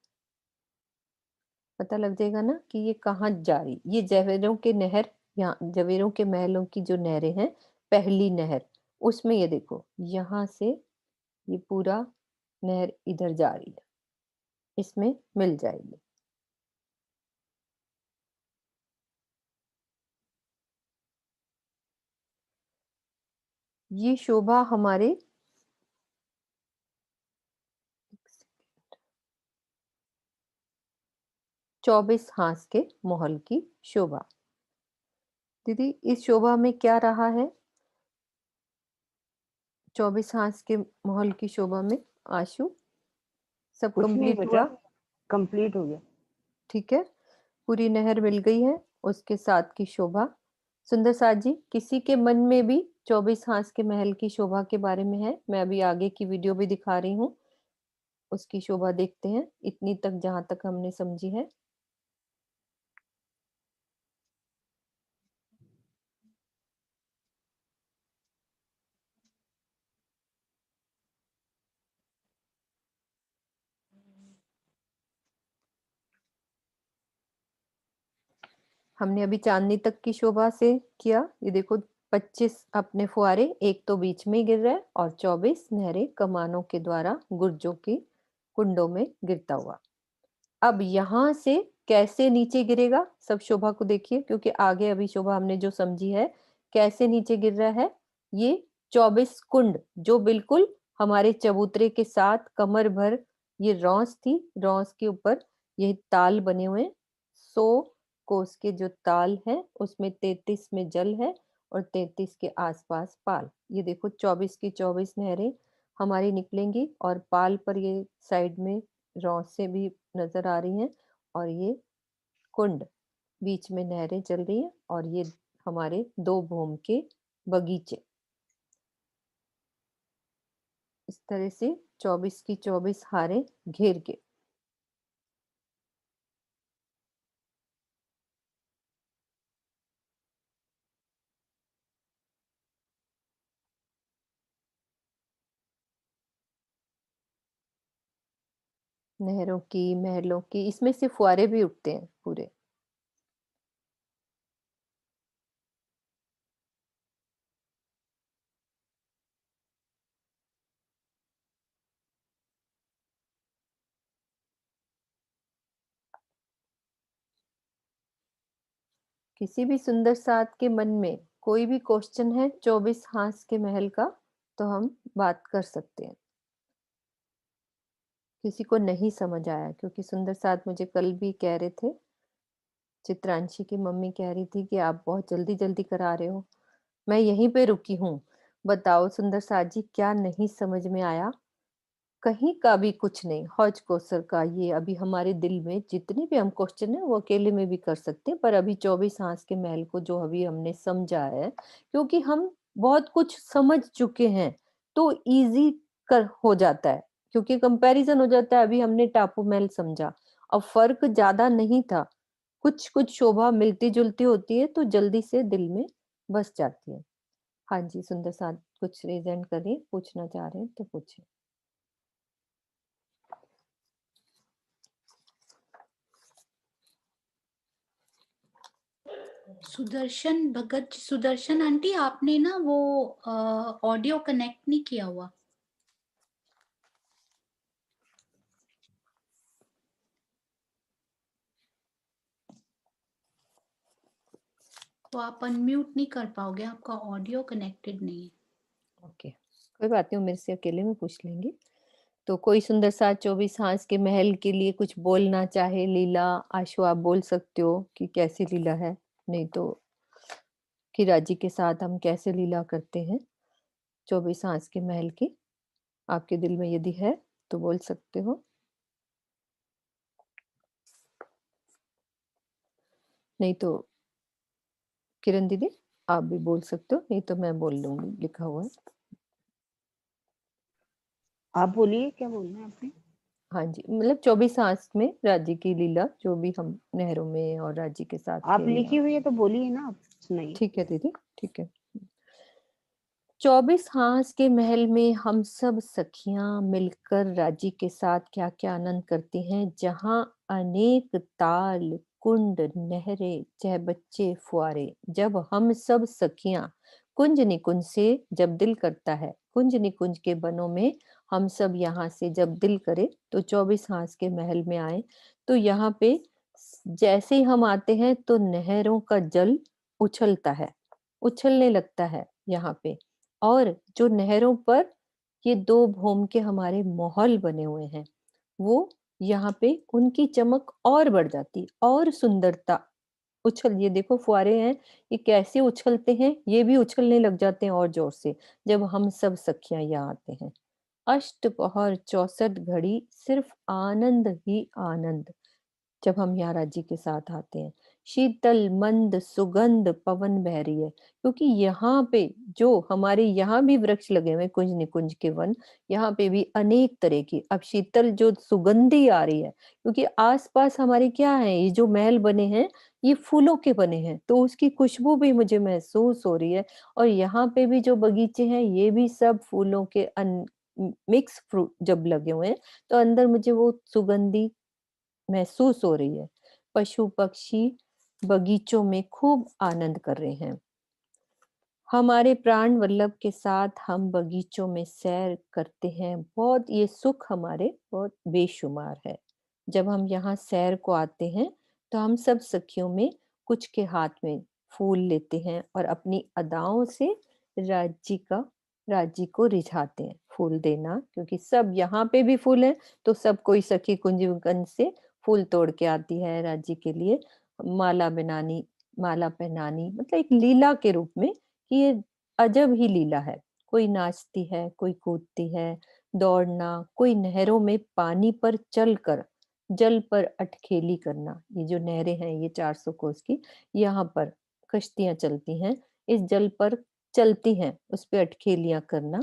पता लग जाएगा ना कि ये कहाँ जा रही। ये जवेरों के नहर, यहाँ जवेरों के महलों की जो नहरें हैं, पहली नहर उसमें ये देखो यहाँ से ये पूरा नहर इधर जा रही है, इसमें मिल जाएगी। ये शोभा हमारे 24 हांस के महल की शोभा। दीदी इस शोभा में क्या रहा है? 24 हांस के महल की शोभा में आशु सब कुछ नहीं कंप्लीट बचा, हुआ? कंप्लीट हो गया। ठीक है, पूरी नहर मिल गई है, उसके साथ की शोभा। सुंदर साथ जी, किसी के मन में भी 24 हांस के महल की शोभा के बारे में है? मैं अभी आगे की वीडियो भी दिखा रही हूँ, उसकी शोभा देखते हैं, इतनी तक जहां तक हमने समझी है। हमने अभी चांदनी तक की शोभा से किया। ये देखो 25 अपने फुहारे एक तो बीच में गिर रहा है, और 24 नहरें कमानों के द्वारा गुर्जों की कुंडों में गिरता हुआ। अब यहां से कैसे नीचे गिरेगा, सब शोभा को देखिए, क्योंकि आगे अभी शोभा हमने जो समझी है कैसे नीचे गिर रहा है। ये 24 कुंड जो बिल्कुल हमारे चबूतरे के साथ कमर भर, ये रौस थी, रौस के ऊपर ये ताल बने हुए 100 कोस के जो ताल है, उसमें 33 में जल है और 33 के आसपास पाल। ये देखो 24 की 24 नहरें हमारी निकलेंगी, और पाल पर ये साइड में रौस से भी नजर आ रही हैं, और ये कुंड बीच में नहरें चल रही हैं, और ये हमारे 2 भूम के बगीचे। इस तरह से 24 की 24 हारें घेर के नहरों की, महलों की, इसमें से फुहारे भी उठते हैं पूरे। किसी भी सुंदर साथ के मन में कोई भी क्वेश्चन है 24 हांस के महल का, तो हम बात कर सकते हैं। किसी को नहीं समझ आया, क्योंकि सुंदर साथ मुझे कल भी कह रहे थे, चित्रांशी की मम्मी कह रही थी कि आप बहुत जल्दी जल्दी करा रहे हो, मैं यहीं पे रुकी हूँ। बताओ सुंदर साथ जी, क्या नहीं समझ में आया? कहीं का भी कुछ नहीं। हौज कौसर का ये अभी हमारे दिल में जितने भी हम क्वेश्चन है वो अकेले में भी कर सकते हैं, पर अभी 24 हांस के महल को जो अभी हमने समझा है, क्योंकि हम बहुत कुछ समझ चुके हैं, तो इजी कर हो जाता है, क्योंकि कंपैरिजन हो जाता है। अभी हमने टापू महल समझा, अब फर्क ज्यादा नहीं था, कुछ कुछ शोभा मिलती जुलती होती है, तो जल्दी से दिल में बस जाती है। हाँ जी सुंदर साथ कुछ रिजेंट करिए, पूछना चाह रहे हैं तो पूछिए। सुदर्शन भगत, सुदर्शन आंटी, आपने ना वो ऑडियो कनेक्ट नहीं किया हुआ। तो आप अनम्यूट नहीं कर पाओगे, आपका ऑडियो कनेक्टेड नहीं है। ओके, कोई बात नहीं, वो मेरे से अकेले में पूछ लेंगे। तो कोई सुंदर सा 24 हाथ के महल के लिए कुछ बोलना चाहे लीला, आशु आप बोल सकते हो कि कैसी लीला है, नहीं तो कीरा जी के साथ हम कैसे लीला करते हैं 24 हाथ के महल की, आपके दिल में यदि है तो बोल सकते हो, नहीं तो किरण दीदी आप भी बोल सकते हो, नहीं तो मैं बोल लूंगी, लिखा हुआ है। आप बोलिए, क्या बोलना है आपने? हाँ जी, मतलब 24 हाथ में राज्य की लीला, जो भी हम नहरों में और राज्य के साथ आप लिखी खेलना। हुई है तो बोलिए ना, आप सुनाइए। ठीक है दीदी, ठीक है। 24 हाथ के महल में हम सब सखियां मिलकर राजी के साथ क्या क्या आनंद करती हैं, जहां अनेक ताल कुंड नहरें चाहे बच्चे फुआरे, जब हम सब सखियां कुंज निकुंज से जब दिल करता है, कुंज निकुंज के बनों में हम सब यहाँ से जब दिल करे तो 24 हाथ के महल में आए, तो यहाँ पे जैसे ही हम आते हैं तो नहरों का जल उछलता है, उछलने लगता है यहाँ पे। और जो नहरों पर ये दो भौम के हमारे महल बने हुए हैं, वो यहाँ पे उनकी चमक और बढ़ जाती और सुंदरता। उछल, ये देखो फुहारे हैं, ये कैसे उछलते हैं, ये भी उछलने लग जाते हैं और जोर से जब हम सब सखियां यहाँ आते हैं। अष्टपहर 64 घड़ी सिर्फ आनंद ही आनंद, जब हम यहाँ राज्य के साथ आते हैं। शीतल मंद सुगंध पवन बह रही है, क्योंकि यहाँ पे जो हमारे यहाँ भी वृक्ष लगे हुए हैं, कुंज निकुंज के वन, यहाँ पे भी अनेक तरह की अब शीतल जो सुगंधी आ रही है, क्योंकि आसपास हमारे क्या है, ये जो महल बने हैं ये फूलों के बने हैं, तो उसकी खुशबू भी मुझे महसूस हो रही है। और यहाँ पे भी जो बगीचे हैं ये भी सब फूलों के मिक्स फ्रूट जब लगे हुए हैं, तो अंदर मुझे वो सुगंधी महसूस हो रही है। पशु पक्षी बगीचों में खूब आनंद कर रहे हैं। हमारे प्राण वल्लभ के साथ हम बगीचों में सैर करते हैं, बहुत ये सुख हमारे बहुत बेशुमार है। जब हम यहाँ सैर को आते हैं तो हम सब सखियों में कुछ के हाथ में फूल लेते हैं और अपनी अदाओं से राज्य को रिझाते हैं। फूल देना, क्योंकि सब यहाँ पे भी फूल है, तो सब कोई सखी कुंजगन से फूल तोड़ के आती है राज्य के लिए, माला बनानी, माला पहनानी, मतलब एक लीला के रूप में कि ये अजब ही लीला है। कोई नाचती है, कोई कूदती है, दौड़ना, कोई नहरों में पानी पर चलकर जल पर अटखेली करना। ये जो नहरें हैं ये 400 कोस की, यहाँ पर कश्तियां चलती हैं, इस जल पर चलती हैं, उस पे अटखेलियां करना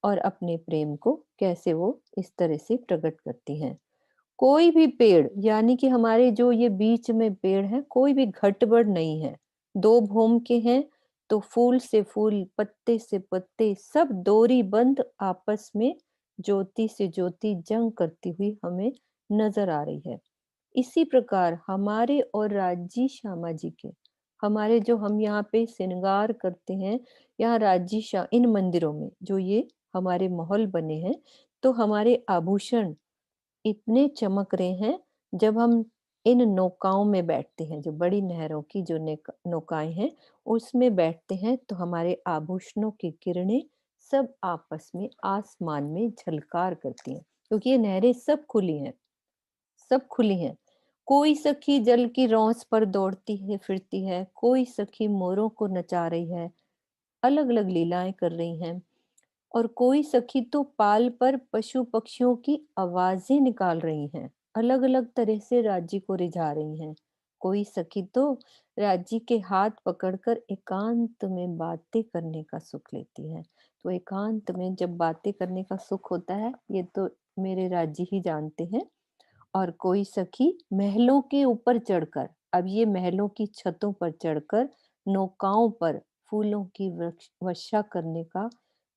और अपने प्रेम को कैसे वो इस तरह से प्रकट करती हैं। कोई भी पेड़, यानी कि हमारे जो ये बीच में पेड़ है, कोई भी घटबड़ नहीं है, दो भौम के हैं, तो फूल से फूल पत्ते से पत्ते सब डोरी बंद आपस में ज्योति से ज्योति जंग करती हुई हमें नजर आ रही है। इसी प्रकार हमारे और राजी श्यामा जी के, हमारे जो हम यहाँ पे श्रृंगार करते हैं, यहाँ राजी श्या इन मंदिरों में जो ये हमारे महल बने हैं, तो हमारे आभूषण इतने चमक रहे हैं। जब हम इन नौकाओं में बैठते हैं, जो बड़ी नहरों की जो नौकाएं हैं उसमें बैठते हैं, तो हमारे आभूषणों की किरणें सब आपस में आसमान में झलकार करती हैं, क्योंकि ये नहरें सब खुली हैं, सब खुली हैं। कोई सखी जल की रौंस पर दौड़ती है फिरती है, कोई सखी मोरों को नचा रही है, अलग अलग लीलाएं कर रही हैं, और कोई सखी तो पाल पर पशु पक्षियों की आवाजें निकाल रही हैं, अलग अलग तरह से राज्य को रिझा रही हैं। कोई सखी तो राज्य के हाथ पकड़कर एकांत में बातें करने का सुख लेती है। तो एकांत में जब बातें करने का सुख होता है, ये तो मेरे राज्य ही जानते हैं। और कोई सखी महलों के ऊपर चढ़कर, अब ये महलों की छतों पर चढ़कर नौकाओं पर फूलों की वर्षा करने का,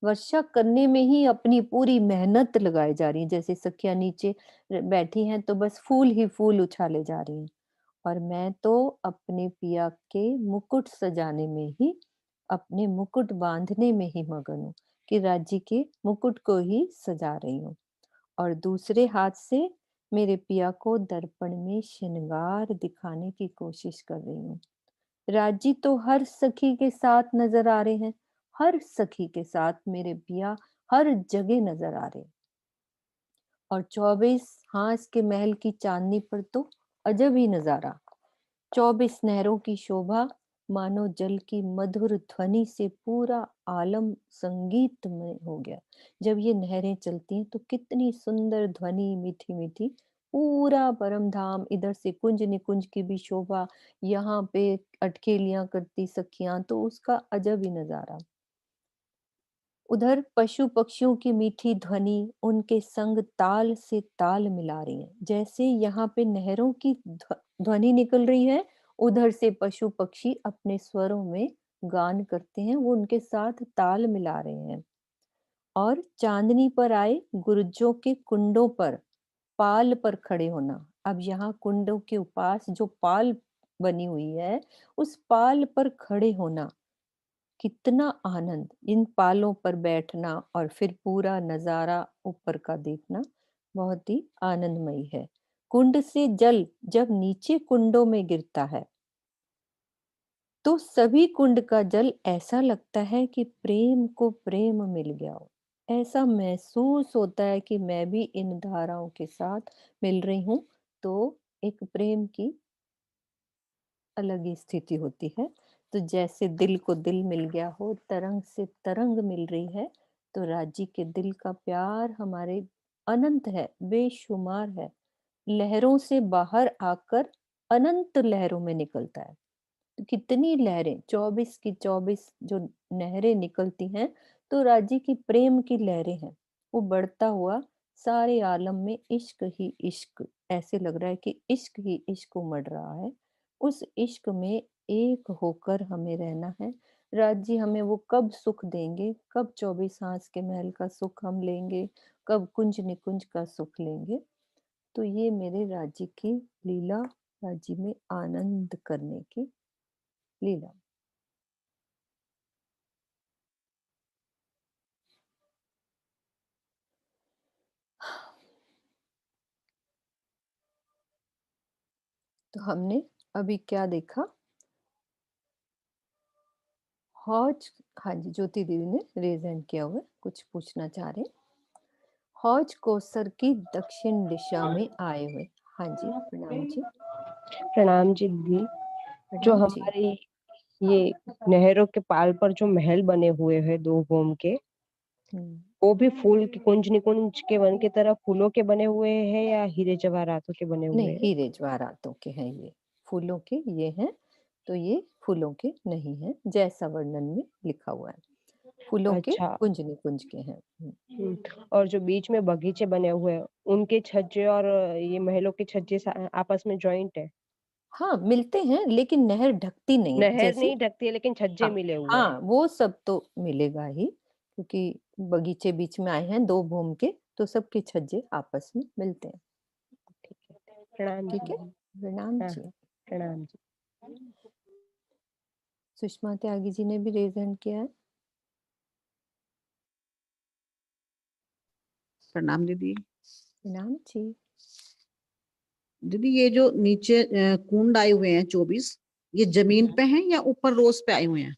वर्षा करने में ही अपनी पूरी मेहनत लगाई जा रही है। जैसे सखियां नीचे बैठी हैं तो बस फूल ही फूल उछाले जा रही हैं, और मैं तो अपने पिया के मुकुट सजाने में ही, अपने मुकुट बांधने में ही मगन हूँ, कि राज्य के मुकुट को ही सजा रही हूँ। और दूसरे हाथ से मेरे पिया को दर्पण में श्रृंगार दिखाने की कोशिश कर रही हूँ। राजी तो हर सखी के साथ नजर आ रहे हैं, हर सखी के साथ मेरे पिया हर जगह नजर आ रहे हैं। और 24 हांस के महल की चांदनी पर तो अजब ही नजारा, 24 नहरों की शोभा, मानो जल की मधुर ध्वनि से पूरा आलम संगीत में हो गया। जब ये नहरें चलती हैं तो कितनी सुंदर ध्वनि, मीठी मीठी, पूरा परम धाम, इधर से कुंज निकुंज की भी शोभा, यहाँ पे अटखेलियां करती सखियां, तो उसका अजब ही नजारा। उधर पशु पक्षियों की मीठी ध्वनि उनके संग ताल से ताल मिला रही है। जैसे यहाँ पे नहरों की ध्वनि निकल रही है, उधर से पशु पक्षी अपने स्वरों में गान करते हैं, वो उनके साथ ताल मिला रहे हैं। और चांदनी पर आए गुर्जों के कुंडों पर, पाल पर खड़े होना। अब यहाँ कुंडों के उपास जो पाल बनी हुई है, उस पाल पर खड़े होना, कितना आनंद, इन पालों पर बैठना और फिर पूरा नजारा ऊपर का देखना बहुत ही आनंदमयी है। कुंड से जल जब नीचे कुंडों में गिरता है तो सभी कुंड का जल ऐसा लगता है कि प्रेम को प्रेम मिल गया हो। ऐसा महसूस होता है कि मैं भी इन धाराओं के साथ मिल रही हूँ, तो एक प्रेम की अलग ही स्थिति होती है। तो जैसे दिल को दिल मिल गया हो, तरंग से तरंग मिल रही है, तो राजी के दिल का प्यार हमारे अनंत है, बेशुमार है, लहरों से बाहर आकर अनंत लहरों में निकलता है। तो कितनी लहरें, 24 की 24 जो नहरें निकलती हैं, तो राजी की प्रेम की लहरें हैं। वो बढ़ता हुआ सारे आलम में इश्क ही इश्क, ऐसे लग रहा है कि इश्क ही इश्क उमड़ रहा है। उस इश्क में एक होकर हमें रहना है। राजी हमें वो कब सुख देंगे, कब 24 हांस के महल का सुख हम लेंगे, कब कुंज निकुंज का सुख लेंगे। तो ये मेरे राजी की लीला, राजी में आनंद करने की लीला। तो हमने अभी क्या देखा? हौज, हाँ जी, ज्योति दीदी ने रेज हैंड किया हुआ है, कुछ पूछना चाह रहे हैं। हौज कोसर की दक्षिण दिशा में आए हुए। हाँ जी, प्रणाम जी। प्रणाम जी दीदी। जो प्रणाम जी। हमारी ये नहरों के पाल पर जो महल बने हुए हैं दो गोम के, वो भी फूल के कुंज निकुंज के वन की तरह फूलों के बने हुए हैं या हीरे जवाहरातों के बने हुए नहीं, हैं? हीरे जवाहरातों के हैं ये, फूलों के ये हैं, तो ये फूलों के नहीं है जैसा वर्णन में लिखा हुआ है। फूलों के अच्छा। कुंज निकुंज के हैं। और जो बीच में बगीचे बने हुए हैं, उनके छज्जे और ये महलों के छज्जे आपस में जॉइंट है? हाँ, मिलते हैं, लेकिन नहर ढकती नहीं है। नहर जैसे नहीं ढकती है, लेकिन छज्जे हाँ, मिले हुए हैं। हाँ, वो सब तो मिलेगा ही, क्योंकि बगीचे बीच में आए हैं दो भूम के, तो सबके छज्जे आपस में मिलते हैं। ठीक है, प्रणाम ठीक है, जी। प्रणाम हाँ जी। हाँ, प्रणाम जी। सुषमा त्यागी जी ने भी रेज हैंड किया है। प्रणाम दीदी। प्रणाम जी। दीदी ये जो नीचे कुंड आए हुए हैं 24, ये जमीन पे हैं या ऊपर रोज पे आए हुए हैं?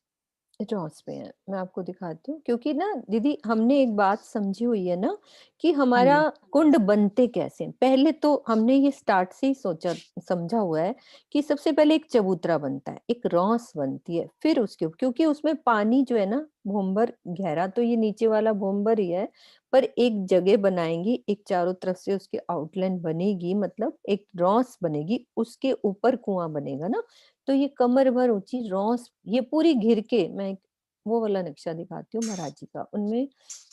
रॉस में है, मैं आपको दिखाती हूँ, क्योंकि ना दीदी हमने एक बात समझी हुई है ना, कि हाँ हमारा जी। कुंड बनते कैसे हैं। पहले तो हमने ये स्टार्ट से ही सोचा समझा हुआ है कि सबसे पहले एक चबूतरा बनता है, एक रॉस बनती है, फिर उसके, क्योंकि उसमें पानी जो है ना भूमभर गहरा, तो ये नीचे वाला भूमभर ही है, पर एक जगह बनाएंगी, एक चारों तरफ से उसकी आउटलाइन बनेगी, मतलब एक रॉस बनेगी, उसके ऊपर कुआं बनेगा ना, तो ये कमर भर ऊंची रॉस, ये पूरी घिर के, मैं एक वो वाला नक्शा दिखाती हूँ महाराजी का, उनमें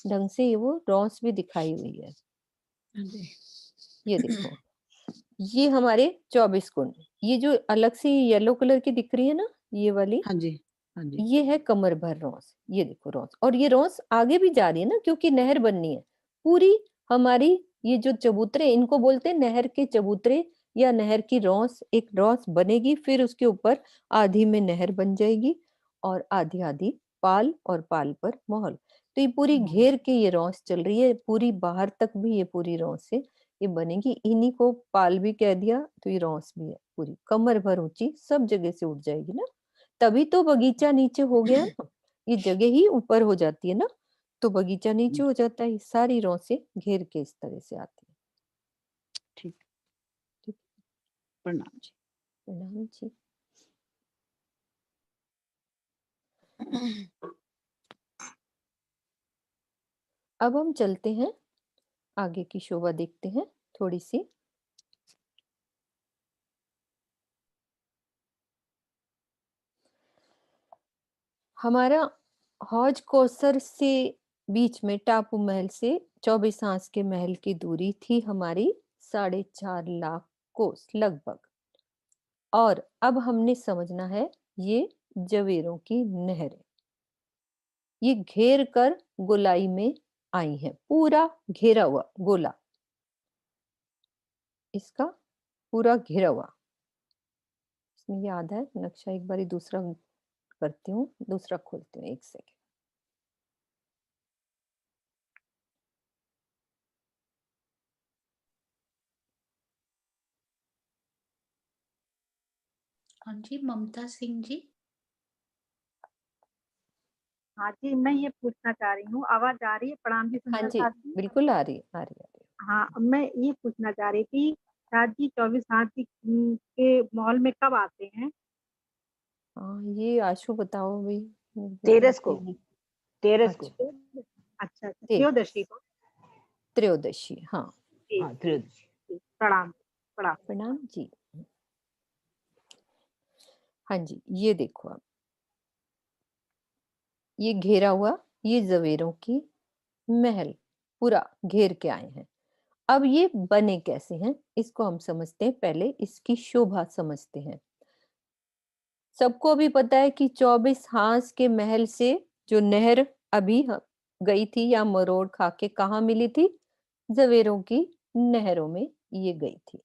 ढंग से ये वो रॉस भी दिखाई हुई है। हाँ जी। ये देखो, ये हमारे 24 कुंड, ये जो अलग से येलो कलर की दिख रही है ना, ये वाली, हाँ जी। हाँ जी। ये है कमर भर रॉस। ये देखो रॉस, और ये रॉस आगे भी जा रही है ना, क्योंकि नहर बननी है पूरी हमारी। ये जो चबूतरे, इनको बोलते हैं नहर के चबूतरे, या नहर की रौस, एक रौस बनेगी, फिर उसके ऊपर आधी में नहर बन जाएगी और आधी आधी पाल और पाल पर महल। तो ये पूरी घेर के ये रौस चल रही है, पूरी बाहर तक भी ये पूरी रौस है, ये बनेगी। इन्हीं को पाल भी कह दिया, तो ये रौस भी है, पूरी कमर भर ऊंची, सब जगह से उठ जाएगी ना, तभी तो बगीचा नीचे हो गया ना, ये जगह ही ऊपर हो जाती है ना, तो बगीचा नीचे हो जाता है। सारी रौसें घेर के इस तरह से आती है। ठीक। ठीक। प्रणाम जी। प्रणाम जी। अब हम चलते हैं, आगे की शोभा देखते हैं थोड़ी सी। हमारा हौज कोसर से बीच में टापू महल से 24 हांस के महल की दूरी थी हमारी 4.5 लाख कोस लगभग। और अब हमने समझना है ये जवेरों की नहरें, ये घेर कर गोलाई में आई है, पूरा घेरा हुआ गोला, इसका पूरा घेरा हुआ। इसमें याद है नक्शा, एक बारी दूसरा करती हूँ, दूसरा खोलती हूँ, एक सेकेंड। हाँ जी, ममता सिंह जी। हाँ जी, मैं ये पूछना चाह रही हूँ, आवाज आ रही है? प्रणाम जी हाँ सुंदर जी, साथ जी। बिल्कुल आ रही आ रही आ रही। हाँ, मैं ये पूछना चाह रही थी, साथ जी 24 हाथ जी के मॉल में कब आते हैं? हाँ, ये आशु बताओ भाई। तेरस को, तेरस को। अच्छा, अच्छा, त्रयोदशी 13 को। त्रयोदशी, हाँ। ठीक, हाँ, त्रयोदशी। ठीक, प्रणाम प्रणाम। प्रणाम जी। हाँ जी, ये देखो आप, ये घेरा हुआ, ये जवेरों की महल पूरा घेर के आए हैं। अब ये बने कैसे हैं, इसको हम समझते हैं, पहले इसकी शोभा समझते हैं। सबको भी पता है कि 24 हांस के महल से जो नहर अभी गई थी या मरोड़ खा के कहाँ मिली थी, जवेरों की नहरों में ये गई थी।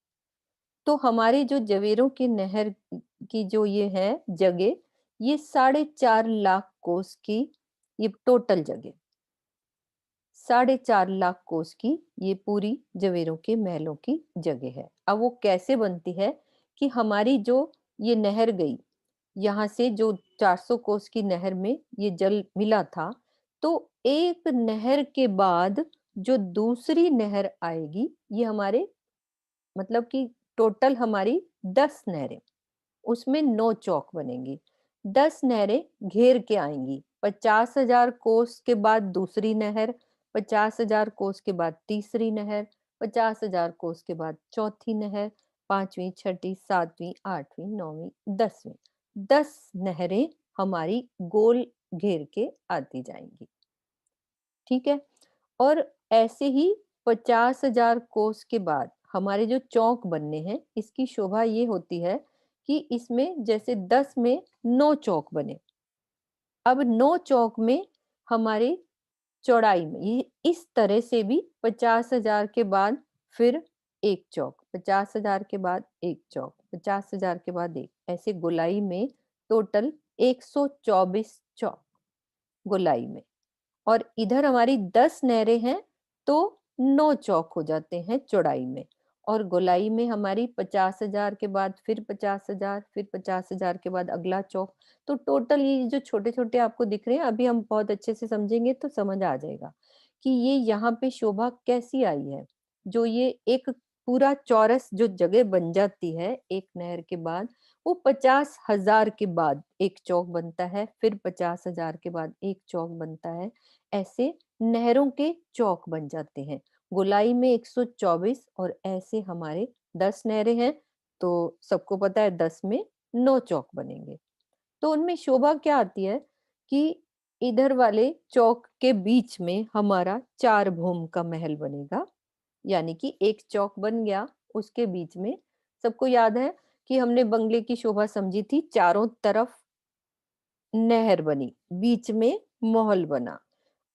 तो हमारे जो जवेरों की नहर की जो ये है जगह, ये 4.5 लाख कोस की ये टोटल जगह, 4.5 लाख कोस की ये पूरी जवेरों के महलों की जगह है। अब वो कैसे बनती है कि हमारी जो ये नहर गई, यहाँ से जो 400 कोस की नहर में ये जल मिला था, तो एक नहर के बाद जो दूसरी नहर आएगी, ये हमारे मतलब कि टोटल हमारी 10 नहरें, उसमें 9 चौक बनेंगी। 10 नहरें घेर के आएंगी। 50,000 कोस के बाद दूसरी नहर, 50,000 कोस के बाद तीसरी नहर, 50,000 कोस के बाद चौथी नहर, 5वीं, 6ठी, 7वीं, 8वीं, 9वीं, 10वीं। 10 नहरें हमारी गोल घेर के आती जाएंगी। ठीक है। और ऐसे ही 50,000 कोस के बाद हमारे जो चौक बनने हैं, इसकी शोभा ये होती है कि इसमें जैसे 10 में 9 चौक बने, अब 9 चौक में हमारे चौड़ाई में ये इस तरह से भी 50,000 के बाद फिर एक चौक, 50,000 के बाद एक चौक, 50,000 के बाद एक, ऐसे गोलाई में टोटल 124 चौक गोलाई में। और इधर हमारी 10 नहरें हैं, तो 9 चौक हो जाते हैं चौड़ाई में। और गोलाई में हमारी 50,000 के बाद फिर 50,000, फिर 50,000 के बाद अगला चौक। तो टोटल ये जो छोटे छोटे आपको दिख रहे हैं, अभी हम बहुत अच्छे से समझेंगे तो समझ आ जाएगा कि ये यहाँ पे शोभा कैसी आई है। जो ये एक पूरा चौरस जो जगह बन जाती है एक नहर के बाद, वो 50,000 के बाद एक चौक बनता है, फिर 50,000 के बाद एक चौक बनता है। ऐसे नहरों के चौक बन जाते हैं। गोलाई में 124 और ऐसे हमारे 10 नहरें हैं, तो सबको पता है 10 में 9 चौक बनेंगे। तो उनमें शोभा क्या आती है कि इधर वाले चौक के बीच में हमारा 4 भूम का महल बनेगा, यानी कि एक चौक बन गया, उसके बीच में सबको याद है कि हमने बंगले की शोभा समझी थी, चारों तरफ नहर बनी, बीच में महल बना।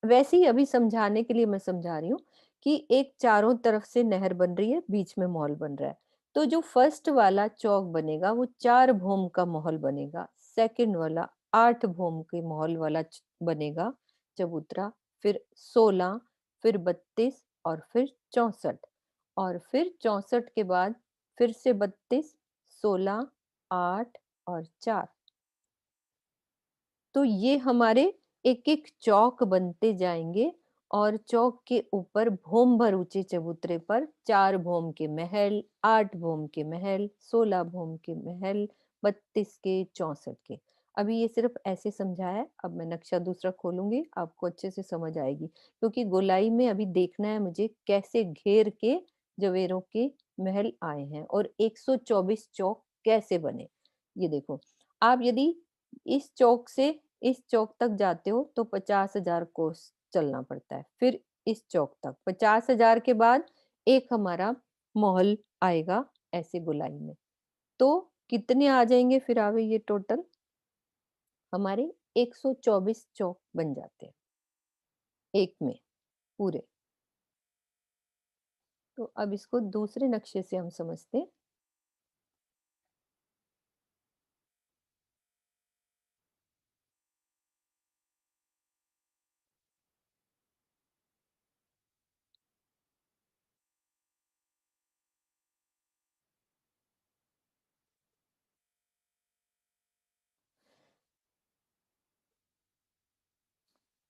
वैसे ही अभी समझाने के लिए मैं समझा रही हूँ कि एक चारों तरफ से नहर बन रही है, बीच में महल बन रहा है। तो जो फर्स्ट वाला चौक बनेगा वो 4 भोम का महल बनेगा, सेकंड वाला 8 भोम के महल वाला बनेगा चबूतरा, फिर 16, फिर 32 और फिर 64, और फिर 64 के बाद फिर से 32, 16, 8 और 4। तो ये हमारे एक एक चौक बनते जाएंगे, और चौक के ऊपर भोम भर ऊंचे चबूतरे पर 4 भोम के महल, 8 भोम के महल, 16 भोम के महल, 32 के, 64 के। अभी ये सिर्फ ऐसे समझाया है, अब मैं नक्शा दूसरा खोलूंगी, आपको अच्छे से समझ आएगी, क्योंकि गोलाई में अभी देखना है मुझे कैसे घेर के जवेरों के महल आए हैं और 124 चौक कैसे बने। ये देखो, आप यदि इस चौक से इस चौक तक जाते हो तो 50,000 कोस चलना पड़ता है, फिर इस चौक तक 50,000 के बाद एक हमारा महल आएगा ऐसे गोलाई में। तो कितने आ जाएंगे फिर आगे ये टोटल हमारे 124 चौक बन जाते हैं एक में पूरे। तो अब इसको दूसरे नक्शे से हम समझते हैं।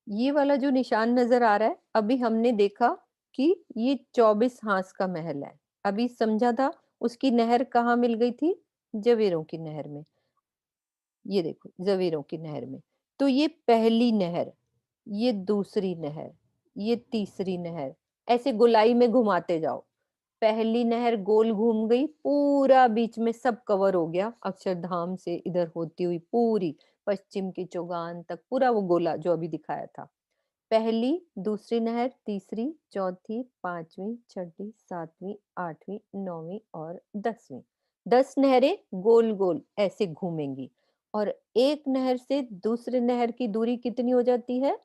ये वाला जो निशान नजर आ रहा है, अभी हमने देखा कि ये 24 हांस का महल है। अभी समझा था उसकी नहर कहाँ मिल गई थी, जवेरों की नहर में। ये देखो जवेरों की नहर में। तो ये पहली नहर, ये दूसरी नहर, ये तीसरी नहर, ऐसे गोलाई में घुमाते जाओ। पहली नहर गोल घूम गई, पूरा बीच में सब कवर हो गया, अक्षरधाम से इधर होती हुई पूरी पश्चिम की चौगान तक, पूरा वो गोला जो अभी दिखाया था। पहली, दूसरी नहर, तीसरी, चौथी, पांचवी, छठी, सातवीं, आठवीं, नौवीं और 10वीं। 10 नहरें गोल गोल ऐसे घूमेंगी, और एक नहर से दूसरे नहर की दूरी कितनी हो जाती है,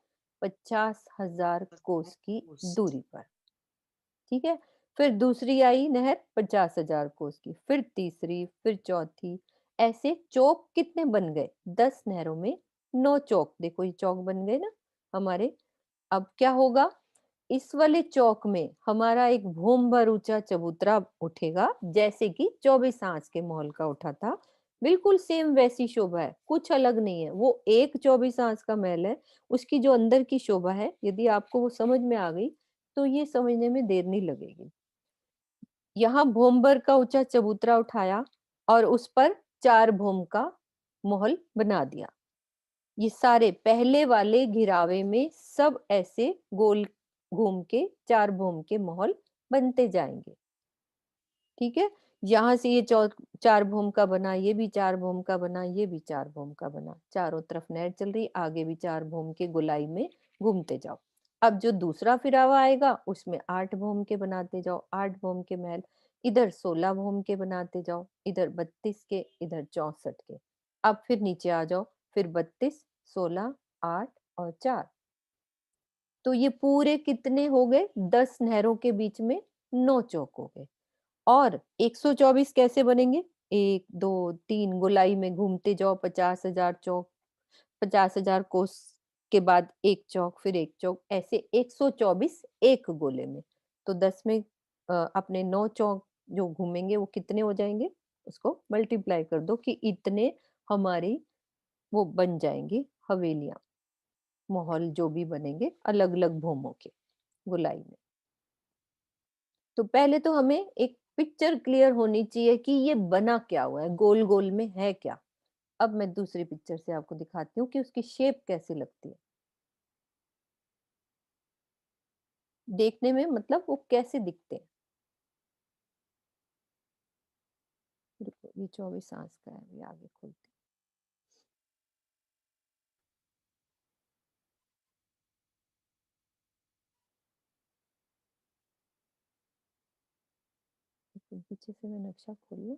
50,000 कोस की दूरी पर। ठीक है, फिर दूसरी आई नहर 50,000 कोस की, फिर तीसरी, फिर चौथी, ऐसे चौक कितने बन गए, 10 नहरों में 9 चौक। देखो ये चौक बन गए ना हमारे। अब क्या होगा, इस वाले चौक में हमारा एक भूम भर ऊंचा चबूतरा उठेगा, जैसे कि 24 आंच के महल का उठा था। बिल्कुल सेम वैसी शोभा है, कुछ अलग नहीं है। वो एक 24 आंच का महल है, उसकी जो अंदर की शोभा है, यदि आपको वो समझ में आ गई तो ये समझने में देर नहीं लगेगी। यहाँ भूम भर का ऊंचा चबूतरा उठाया और उस पर 4 भूम का महल बना दिया। ये सारे पहले वाले घिरावे में सब ऐसे गोल घूम के 4 भूम के महल बनते जाएंगे। ठीक है, यहाँ से ये 4 भूम का बना, ये भी 4 भूम का बना, ये भी 4 भूम का बना, चारों तरफ नहर चल रही, आगे भी 4 भूम के गोलाई में घूमते जाओ। अब जो दूसरा फिरावा आएगा उसमें 8 भूम के बनाते जाओ, 8 भूम के महल, इधर 16 भूम के बनाते जाओ, इधर 32 के, इधर 64 के। अब फिर नीचे आ जाओ, फिर 32, 16, 8 और 4। तो ये पूरे कितने हो गए, 10 नहरों के बीच में 9 चौक हो गए। और 124 कैसे बनेंगे, 1, 2, 3 गोलाई में घूमते जाओ, 50,000 चौक, 50,000 कोस के बाद एक चौक, फिर एक चौक, ऐसे 124 एक गोले में। तो 10 में अपने 9 चौक जो घूमेंगे वो कितने हो जाएंगे, उसको मल्टीप्लाई कर दो कि इतने हमारी वो बन जाएंगी हवेलियां, महल जो भी बनेंगे अलग अलग भूमों के गोलाई में। तो पहले तो हमें एक पिक्चर क्लियर होनी चाहिए कि ये बना क्या हुआ है, गोल गोल में है क्या। अब मैं दूसरी पिक्चर से आपको दिखाती हूँ कि उसकी शेप कैसे लगती है, देखने में मतलब वो कैसे दिखते हैं। देखो ये 24 आंच का है, ये आगे खोलते हैं। पीछे से मैं नक्शा खोल लूं।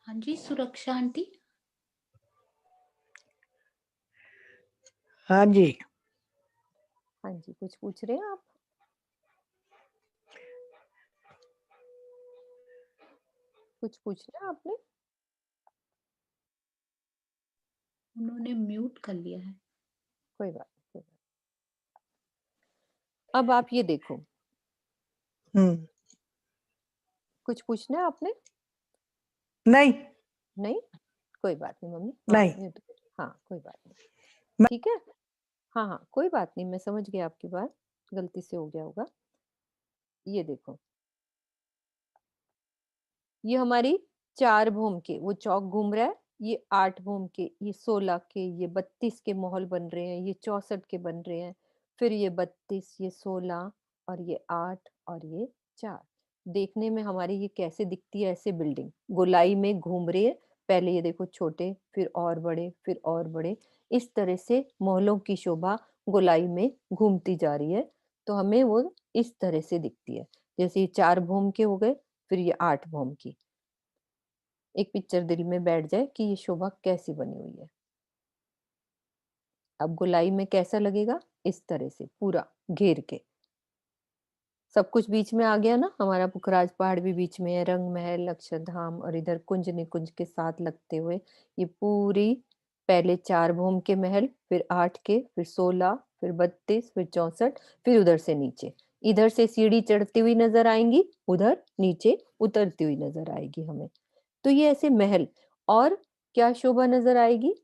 हाँ जी, सुरक्षा आंटी। हाँ जी। हाँ जी, कुछ पूछ रहे हैं आप? कुछ पूछना है आपने? उन्होंने म्यूट कर लिया है। कोई बात नहीं, कोई बात नहीं। अब आप ये देखो, कुछ पूछना है आपने? नहीं नहीं, कोई बात नहीं मम्मी। हाँ नहीं म्यूट कर, हाँ कोई बात नहीं, मैं- ठीक है। हाँ हाँ कोई बात नहीं, मैं समझ गया आपकी बात, गलती से हो गया होगा। ये देखो, ये हमारी 4 भूम के वो चौक घूम रहा है, ये 8 भूम के, ये 16 के, ये 32 के महल बन रहे हैं, ये 64 के बन रहे हैं, फिर ये 32, ये 16 और ये 8 और ये 4। देखने में हमारी ये कैसे दिखती है? ऐसे बिल्डिंग गोलाई में घूम रही है। पहले ये देखो छोटे, फिर और बड़े, फिर और बड़े, इस तरह से महलों की शोभा गोलाई में घूमती जा रही है। तो हमें वो इस तरह से दिखती है। जैसे ये 4 भूम के हो गए, फिर ये 8 भूम की। एक पिक्चर दिल में बैठ जाए कि ये शोभा कैसी बनी हुई है। अब गोलाई में कैसा लगेगा? इस तरह से पूरा घेर के, सब कुछ बीच में आ गया ना। हमारा पुखराज पहाड़ भी बीच में है, रंग महल, अक्षरधाम और इधर कुंज निकुंज के साथ लगते हुए ये पूरी, पहले 4 भूम के महल, फिर 8 के, फिर 16, फिर 32, फिर 64, फिर उधर से नीचे, इधर से सीढ़ी चढ़ती हुई नजर आएंगी, उधर नीचे उतरती हुई नजर आएगी हमें। तो ये ऐसे महल, और क्या शोभा नजर आएगी?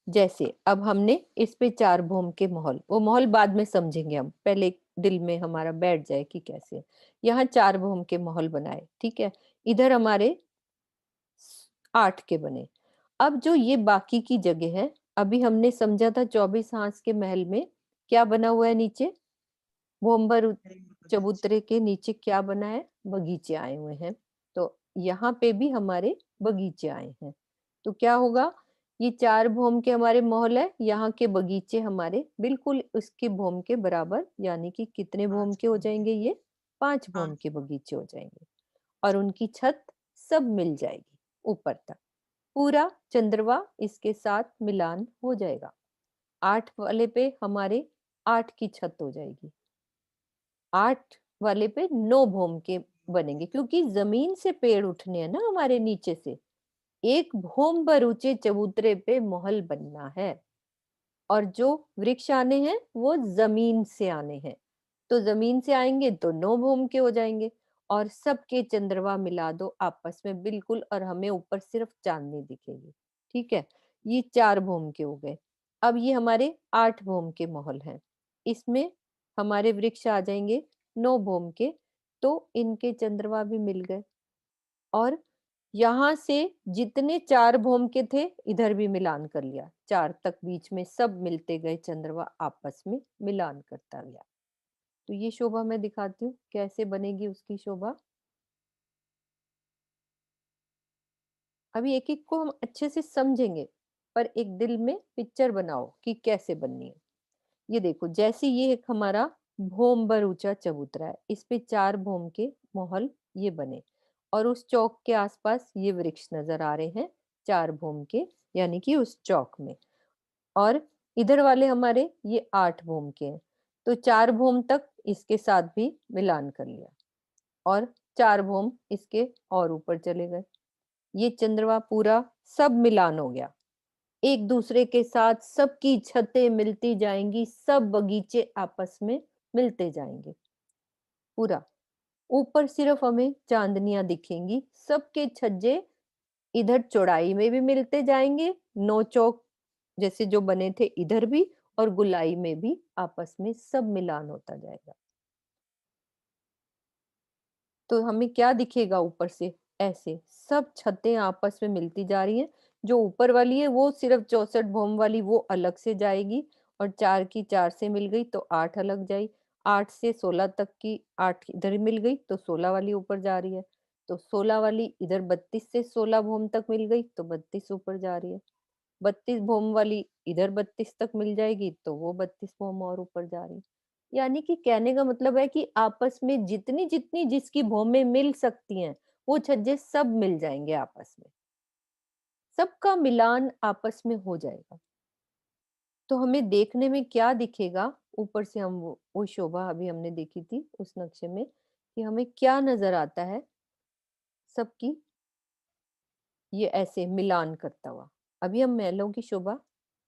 जैसे अब हमने इस पे 4 भूम के महल, वो महल बाद में समझेंगे हम, पहले दिल में हमारा बैठ जाए कि कैसे। यहाँ 4 भूम के महल बनाए, ठीक है। इधर हमारे 8 के बने। अब जो ये बाकी की जगह है, अभी हमने समझा था 24 हांस के महल में क्या बना हुआ है नीचे, भोम्बर चबूतरे के नीचे क्या बना है? बगीचे आए हुए हैं। तो यहाँ पे भी हमारे बगीचे आए हैं। तो क्या होगा? ये 4 भूम के हमारे महल है, यहाँ के बगीचे हमारे बिल्कुल उसके भूम के बराबर, यानी कि कितने भूम के हो जाएंगे? ये 5 भूम के बगीचे हो जाएंगे। और उनकी छत सब मिल जाएगी ऊपर तक, पूरा चंद्रवा इसके साथ मिलान हो जाएगा। 8 वाले पे हमारे 8 की छत हो जाएगी, 8 वाले पे 9 भूम के बनेंगे, क्योंकि जमीन से पेड़ उठने हैं ना हमारे नीचे से। एक भूम भर ऊंचे चबूतरे पे महल बनना है, और जो वृक्ष आने हैं वो जमीन से आने हैं। तो जमीन से आएंगे तो 9 भूम के हो जाएंगे, और सबके चंद्रमा मिला दो आपस में बिल्कुल, और हमें ऊपर सिर्फ चांदनी दिखेगी, ठीक है। ये 4 भूम के हो गए। अब ये हमारे 8 भूम के महल हैं, इसमें हमारे वृक्ष आ जाएंगे 9 भूम के, तो इनके चंद्रमा भी मिल गए। और यहाँ से जितने 4 भूम के थे, इधर भी मिलान कर लिया, 4 तक बीच में सब मिलते गए, चंद्रमा आपस में मिलान करता गया। तो ये शोभा मैं दिखाती हूँ कैसे बनेगी उसकी शोभा। अभी एक एक को हम अच्छे से समझेंगे, पर एक दिल में पिक्चर बनाओ कि कैसे बननी है। ये देखो, जैसे ये एक हमारा भोम भर ऊंचा चबूतरा है, इस पे 4 भोम के महल ये बने, और उस चौक के आसपास ये वृक्ष नजर आ रहे हैं 4 भोम के, यानी कि उस चौक में। और इधर वाले हमारे ये 8 भोम के हैं, तो 4 भोम तक इसके साथ भी मिलान कर लिया, और 4 भोम इसके और ऊपर चले गए। ये चंद्रमा पूरा सब मिलान हो गया, एक दूसरे के साथ सबकी छतें मिलती जाएंगी, सब बगीचे आपस में मिलते जाएंगे पूरा। ऊपर सिर्फ हमें चांदनियां दिखेंगी, सबके छज्जे इधर चौड़ाई में भी मिलते जाएंगे, 9 चौक जैसे जो बने थे इधर भी, और गुलाई में भी आपस में सब मिलान होता जाएगा। तो हमें क्या दिखेगा ऊपर से? ऐसे सब छतें आपस में मिलती जा रही हैं। जो ऊपर वाली है वो सिर्फ 64 भौम वाली वो अलग से जाएगी, और 4 की 4 से मिल गई तो 8 अलग जाई, 8 से 16 तक की 8 इधर मिल गई तो 16 वाली ऊपर जा रही है, तो 16 वाली इधर 32 से 16 भौम तक मिल गई तो 32 ऊपर जा रही है, 32 भौम वाली इधर 32 तक मिल जाएगी तो वो 32 भौम और ऊपर जा रही है। यानी कि कहने का मतलब है कि आपस में जितनी जितनी जिसकी भौमें मिल सकती हैं, वो छज्जे सब मिल जाएंगे आपस में, सबका मिलान आपस में हो जाएगा। तो हमें देखने में क्या दिखेगा, ऊपर से हम वो शोभा अभी हमने देखी थी उस नक्शे में, कि हमें क्या नजर आता है सबकी, ये ऐसे मिलान करता हुआ। अभी हम महलों की शोभा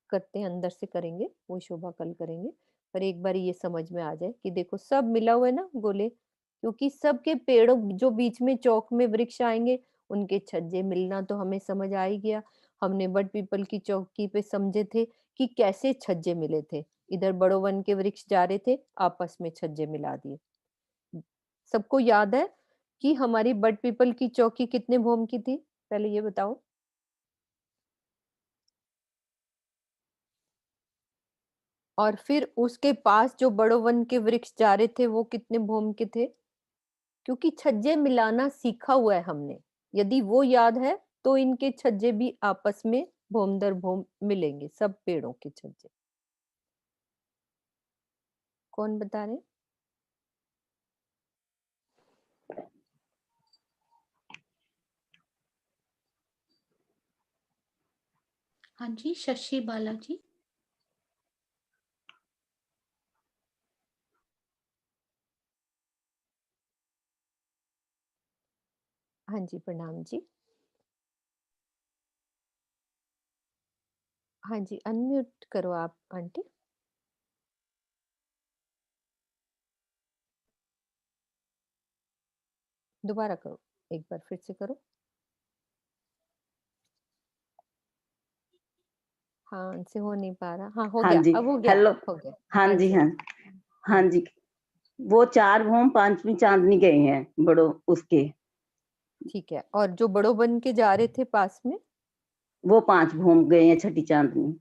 करते हैं, अंदर से करेंगे, वो शोभा कल करेंगे। पर एक बार ये समझ में आ जाए कि देखो सब मिला हुआ है ना गोले, क्योंकि सबके पेड़ों जो बीच में चौक में वृक्ष आएंगे, उनके छज्जे मिलना तो हमें समझ आ ही गया। हमने बट पीपल की चौकी पे समझे थे कि कैसे छज्जे मिले थे। इधर बड़ो वन के वृक्ष जा रहे थे, आपस में छज्जे मिला दिए। सबको याद है कि हमारी बट पीपल की चौकी कितने भोम की थी, पहले ये बताओ। और फिर उसके पास जो बड़ो वन के वृक्ष जा रहे थे, वो कितने भोम के थे? क्योंकि छज्जे मिलाना सीखा हुआ है हमने, यदि वो याद है तो इनके छज्जे भी आपस में भोम दर भोम मिलेंगे, सब पेड़ों के छज्जे। कौन बता रहे? हाँ जी, शशि बालाजी। हाँ जी, प्रणाम जी। हाँ जी, अनम्यूट करो आप आंटी। दोबारा करो, एक बार फिर से करो। हाँ, उनसे हो नहीं पा रहा। हाँ, हो हाँ गया, जी, अब हो गया, हेलो। हो गया। हाँ हाँ जी, जी, हाँ हाँ हाँ। जी। वो 4 भोम 5वीं चांदनी गए हैं बड़ो उसके, ठीक है, और जो बड़ो बन के जा रहे थे पास में, वो 5 भोम गए हैं छठी चांदनी।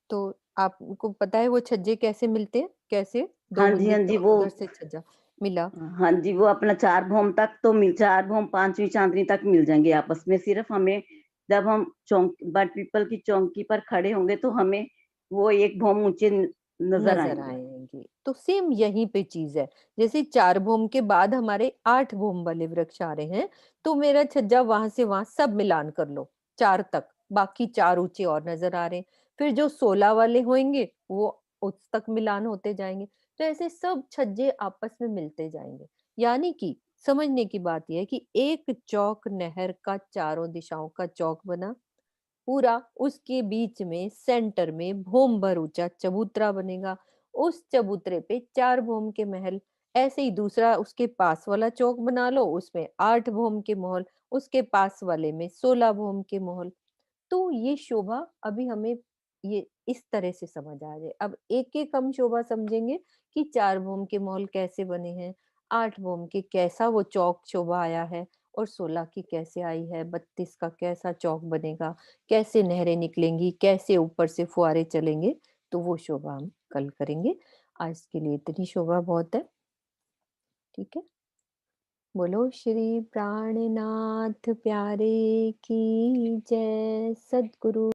तो आपको पता है वो छज्जे कैसे मिलते हैं? कैसे दो हाँ जी, बूंदे हाँ जी, वो उधर से छज्जा मिला? हाँ जी, वो अपना 4 भोम तक तो 4 भोम 5वीं चांदनी तक मिल जाएंगे आपस में। सिर्फ हमें जब हम चौक बट पीपल की चौकी पर खड़े होंगे तो हमें वो 1 भोम ऊंचे नजर नजर आएंगे। आएंगे। तो सेम यहीं पे चीज है, जैसे 4 भूम के बाद हमारे 8 भूम वाले वृक्ष आ रहे हैं, तो मेरा छज्जा वहां से वहां सब मिलान कर लो 4 तक, बाकी 4 ऊंचे और नजर आ रहे हैं। फिर जो 16 वाले होंगे वो उस तक मिलान होते जाएंगे। तो ऐसे सब छज्जे आपस में मिलते जाएंगे। यानी कि समझने की बात यह है कि एक चौक नहर का चारों दिशाओं का चौक बना, पूरा उसके बीच में सेंटर में भोम भर ऊंचा चबूतरा बनेगा, उस चबूतरे पे 4 भोम के महल। ऐसे ही दूसरा उसके पास वाला चौक बना लो, उसमें 8 भोम के महल, उसके पास वाले में 16 भोम के महल। तो ये शोभा अभी हमें ये इस तरह से समझ आ जाए। अब एक एक हम शोभा समझेंगे कि 4 भोम के महल कैसे बने हैं, 8 भोम के कैसा वो चौक शोभा आया है, और 16 की कैसे आई है, 32 का कैसा चौक बनेगा, कैसे नहरें निकलेंगी, कैसे ऊपर से फुहारे चलेंगे। तो वो शोभा हम कल करेंगे। आज के लिए इतनी शोभा बहुत है। ठीक है, बोलो श्री प्राणनाथ प्यारे की जय। सद्गुरु